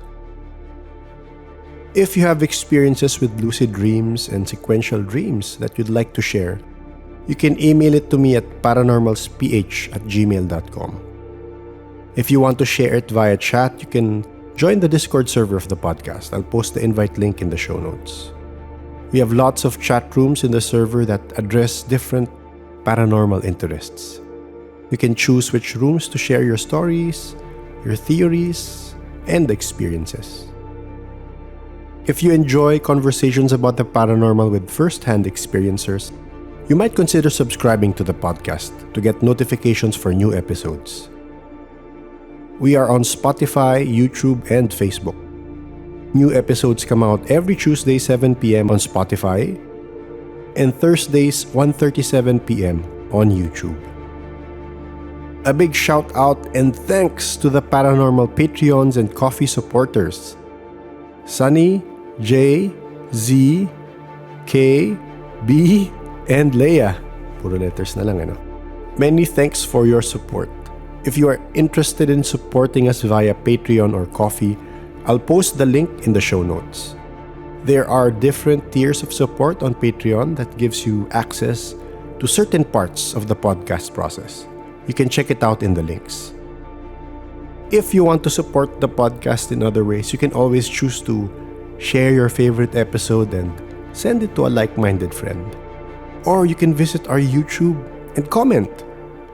A: If you have experiences with lucid dreams and sequential dreams that you'd like to share, you can email it to me at paranormalsph@gmail.com. If you want to share it via chat, you can join the Discord server of the podcast. I'll post the invite link in the show notes. We have lots of chat rooms in the server that address different paranormal interests. You can choose which rooms to share your stories, your theories, and experiences. If you enjoy conversations about the paranormal with first-hand experiencers, you might consider subscribing to the podcast to get notifications for new episodes. We are on Spotify, YouTube, and Facebook. New episodes come out every Tuesday 7 p.m. on Spotify and Thursdays 1:37 p.m. on YouTube. A big shout out and thanks to the Paranormal Patreons and Coffee supporters. Sunny, J, Z, K, B, and Leia. Puro letters na lang, ano? Many thanks for your support. If you are interested in supporting us via Patreon or Coffee, I'll post the link in the show notes. There are different tiers of support on Patreon that gives you access to certain parts of the podcast process. You can check it out in the links. If you want to support the podcast in other ways, you can always choose to share your favorite episode and send it to a like-minded friend. Or you can visit our YouTube and comment,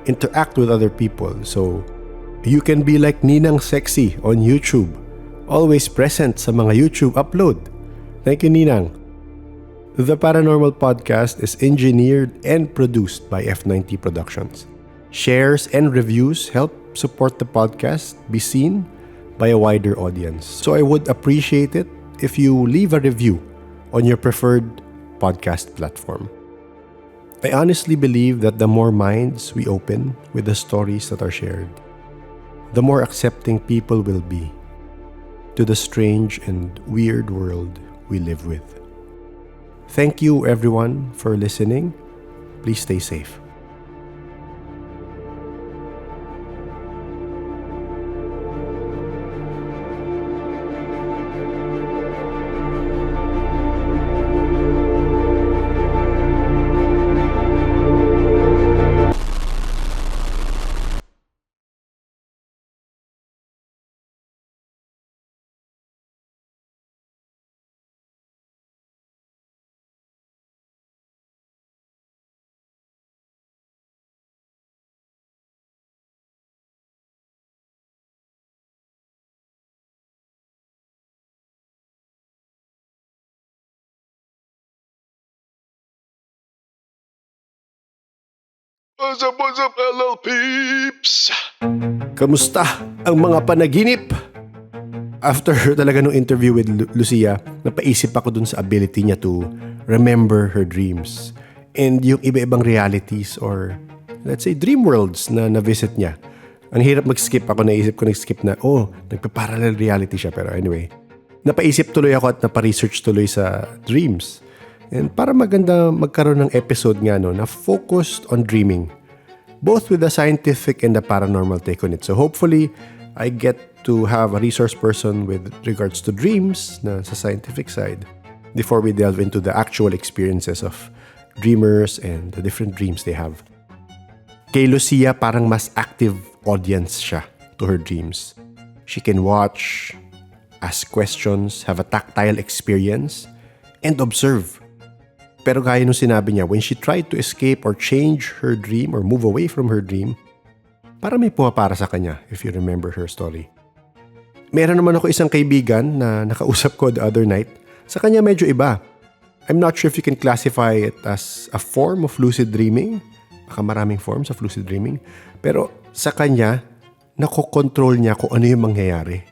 A: interact with other people. So you can be like Ninang Sexy on YouTube, always present sa mga YouTube upload. Thank you, Ninang. The Paranormal Podcast is engineered and produced by F90 Productions. Shares and reviews help support the podcast be seen by a wider audience. So I would appreciate it if you leave a review on your preferred podcast platform. I honestly believe that the more minds we open with the stories that are shared, the more accepting people will be to the strange and weird world we live with. Thank you everyone for listening. Please stay safe.
E: What's up, LL peeps?
A: Kamusta ang mga panaginip? After talaga nung interview with Lucia, napaisip ako dun sa ability niya to remember her dreams and yung iba-ibang realities or let's say dream worlds na na-visit niya. Ang hirap mag-skip. Ako naisip ko nag-skip na, nagpa-parallel reality siya. Pero anyway, napaisip tuloy ako at napa-research tuloy sa dreams. And para maganda magkaroon ng episode nga na focused on dreaming, both with the scientific and the paranormal take on it. So hopefully, I get to have a resource person with regards to dreams na sa scientific side before we delve into the actual experiences of dreamers and the different dreams they have. Kay Lucia, parang mas active audience siya to her dreams. She can watch, ask questions, have a tactile experience, and observe. Pero gaya nung sinabi niya, when she tried to escape or change her dream or move away from her dream, para may pumapara sa kanya, if you remember her story. Meron naman ako isang kaibigan na nakausap ko the other night. Sa kanya medyo iba. I'm not sure if you can classify it as a form of lucid dreaming. Baka maraming forms of lucid dreaming. Pero sa kanya, nakokontrol niya kung ano yung mangyayari.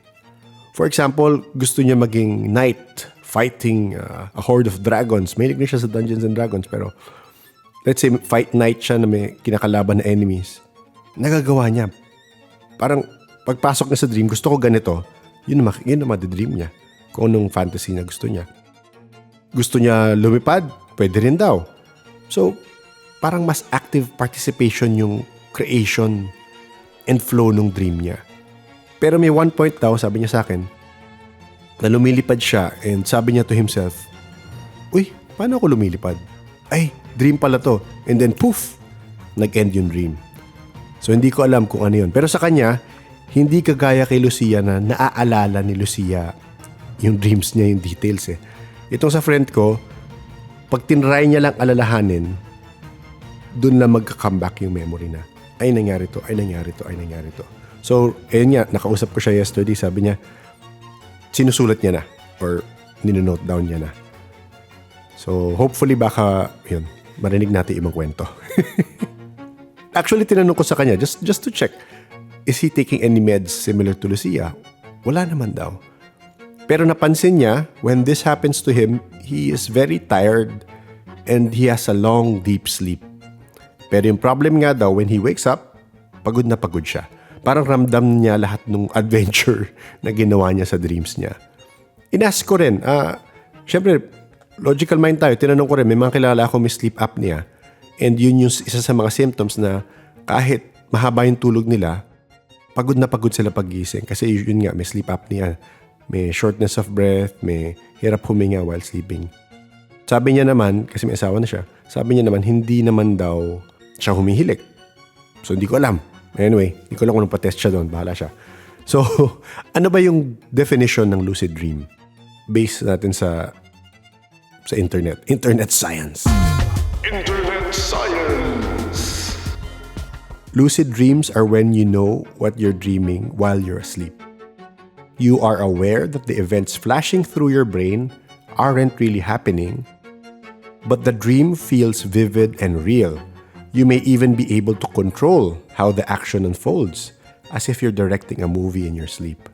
A: For example, gusto niya maging knight fighting a horde of dragons. May na siya sa Dungeons and Dragons, pero let's say fight knight siya na may kinakalaban na enemies. Nagagawa niya. Parang pagpasok niya sa dream, gusto ko ganito. Yun na madidream niya. Kung anong fantasy na gusto niya. Gusto niya lumipad, pwede rin daw. So, parang mas active participation yung creation and flow ng dream niya. Pero may one point daw, sabi niya sa akin, na lumilipad siya and sabi niya to himself, uy, paano ako lumilipad? Ay, dream pala to. And then poof, nag-end yung dream. So hindi ko alam kung ano yun. Pero sa kanya, hindi kagaya kay Lucia na naaalala ni Lucia yung dreams niya, yung details eh. Itong sa friend ko, pag tinry niya lang alalahanin, dun lang magka-comeback yung memory na, ay nangyari to, ay nangyari to, ay nangyari to. So, ayun nga, nakausap ko siya yesterday, sabi niya, sinusulat niya na or ninonote down niya na. So, hopefully baka, yun, marinig natin ibang kwento. Actually, tinanong ko sa kanya, just to check, is he taking any meds similar to Lucia? Wala naman daw. Pero napansin niya, when this happens to him, he is very tired and he has a long, deep sleep. Pero yung problem nga daw, when he wakes up, pagod na pagod siya. Parang ramdam niya lahat ng adventure na ginawa niya sa dreams niya. Inask ko rin, syempre, logical mind tayo, tinanong ko rin, may mga kilala ako may sleep apnea. And yun yung isa sa mga symptoms na kahit mahaba yung tulog nila, pagod na pagod sila paggising. Kasi yun nga, may sleep apnea. May shortness of breath, may hirap huminga while sleeping. Sabi niya naman, kasi may asawa na siya, sabi niya naman, hindi naman daw siya humihilik. So, hindi ko alam. Anyway, hindi ko alam kung pa-test siya doon. Bahala siya. So, ano ba yung definition ng lucid dream? Based natin sa internet. Internet science.
E: Internet science.
A: Lucid dreams are when you know what you're dreaming while you're asleep. You are aware that the events flashing through your brain aren't really happening, but the dream feels vivid and real. You may even be able to control how the action unfolds, as if you're directing a movie in your sleep.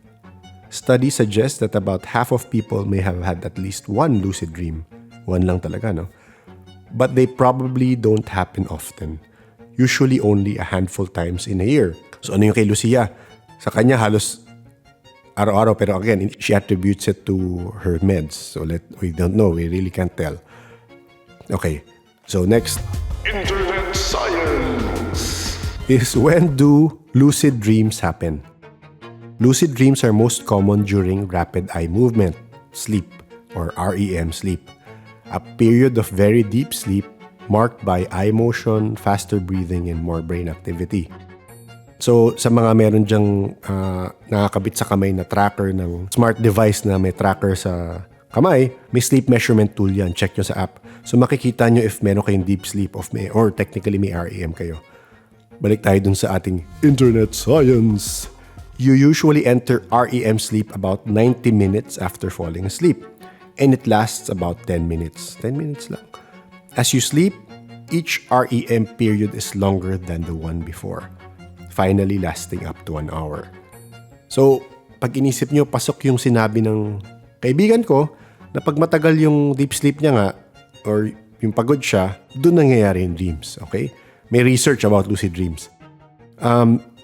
A: Studies suggest that about half of people may have had at least one lucid dream. One lang talaga, no? But they probably don't happen often. Usually only a handful times in a year. So ano yung kay Lucia? Sa kanya halos araw-araw, pero again, she attributes it to her meds. So we don't know. We really can't tell. Okay. So next.
E: Internet science.
A: Is when do lucid dreams happen? Lucid dreams are most common during rapid eye movement, sleep, or REM sleep. A period of very deep sleep marked by eye motion, faster breathing, and more brain activity. So, sa mga meron dyang nakakabit sa kamay na tracker ng smart device na may tracker sa kamay, may sleep measurement tool yan. Check nyo sa app. So, makikita nyo if meron kayong deep sleep or technically may REM kayo. Balik tayo dun sa ating internet science. You usually enter REM sleep about 90 minutes after falling asleep. And it lasts about 10 minutes. 10 minutes lang. As you sleep, each REM period is longer than the one before, finally lasting up to 1 hour. So, pag inisip nyo, pasok yung sinabi ng kaibigan ko na pag matagal yung deep sleep niya nga or yung pagod siya, doon nangyayari yung dreams. Okay? May research about lucid dreams.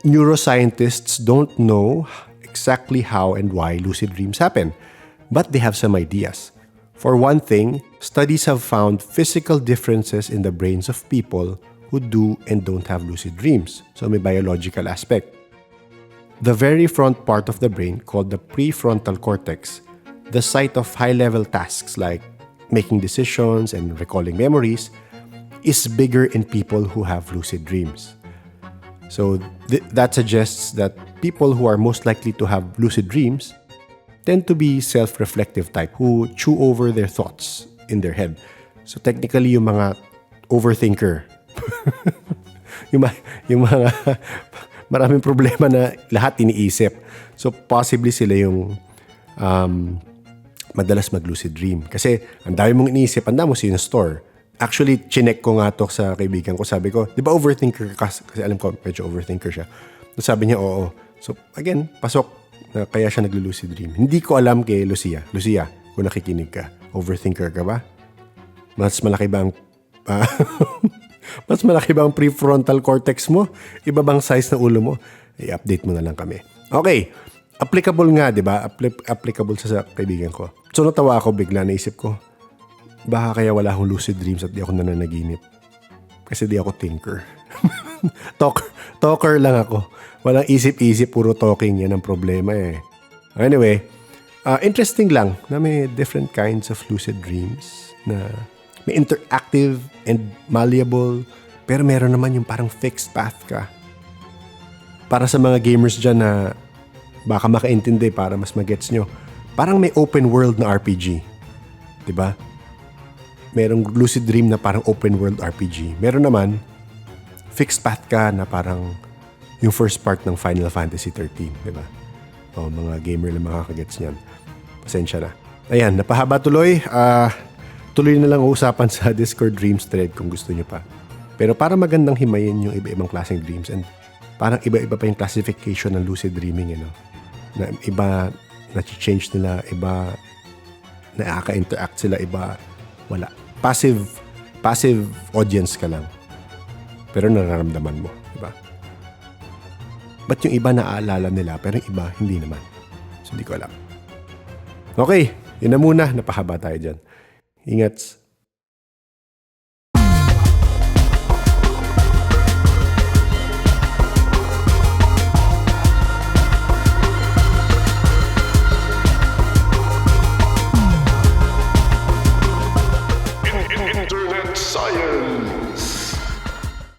A: Neuroscientists don't know exactly how and why lucid dreams happen, but they have some ideas. For one thing, studies have found physical differences in the brains of people who do and don't have lucid dreams. So may biological aspect. The very front part of the brain, called the prefrontal cortex, the site of high-level tasks like making decisions and recalling memories, is bigger in people who have lucid dreams. So that suggests that people who are most likely to have lucid dreams tend to be self-reflective type who chew over their thoughts in their head. So technically, yung mga overthinker, yung mga maraming problema na lahat iniisip. So possibly sila yung madalas mag-lucid dream. Kasi ang dami mong iniisip, ang dami mo store. Actually, chinek ko nga to sa kaibigan ko. Sabi ko, di ba overthinker ka? Kasi alam ko, medyo overthinker siya. So sabi niya, oo. So again, pasok. Na kaya siya naglo-lucid dream. Hindi ko alam kay Lucia. Lucia, kung nakikinig ka, overthinker ka ba? Mas malaki ba ang mas malaki ba ang prefrontal cortex mo? Iba bang size ng ulo mo? I-update mo na lang kami. Okay. Applicable nga, di ba? Applicable sa kaibigan ko. So natawa ako bigla, naisip ko, baka kaya wala akong lucid dreams at di ako nananaginip. Kasi di ako thinker. Talker lang ako. Walang isip-isip, puro talking. Yan ang problema eh. Anyway, interesting lang na may different kinds of lucid dreams na May interactive and malleable, pero meron naman yung parang fixed path ka. Para sa mga gamers dyan na baka makaintindi para mas magets nyo, parang may open world na RPG. Diba? Merong Lucid Dream na parang open world RPG. Meron naman, fixed path ka na parang yung first part ng Final Fantasy 13. Diba? O, mga gamer na makakagets niyan. Pasensya na. Ayan, napahaba tuloy. Tuloy na lang usapan sa Discord Dreams thread kung gusto nyo pa. Pero para magandang himayin yung iba-ibang klaseng dreams and parang iba-iba pa yung classification ng lucid dreaming, na iba na-change nila, iba nakaka-interact sila, iba wala. Passive audience ka lang. Pero nararamdaman mo, diba? Ba't yung iba naaalala nila, pero yung iba hindi naman? So, hindi ko alam. Okay, yun na muna. Napahaba tayo dyan. Ingat.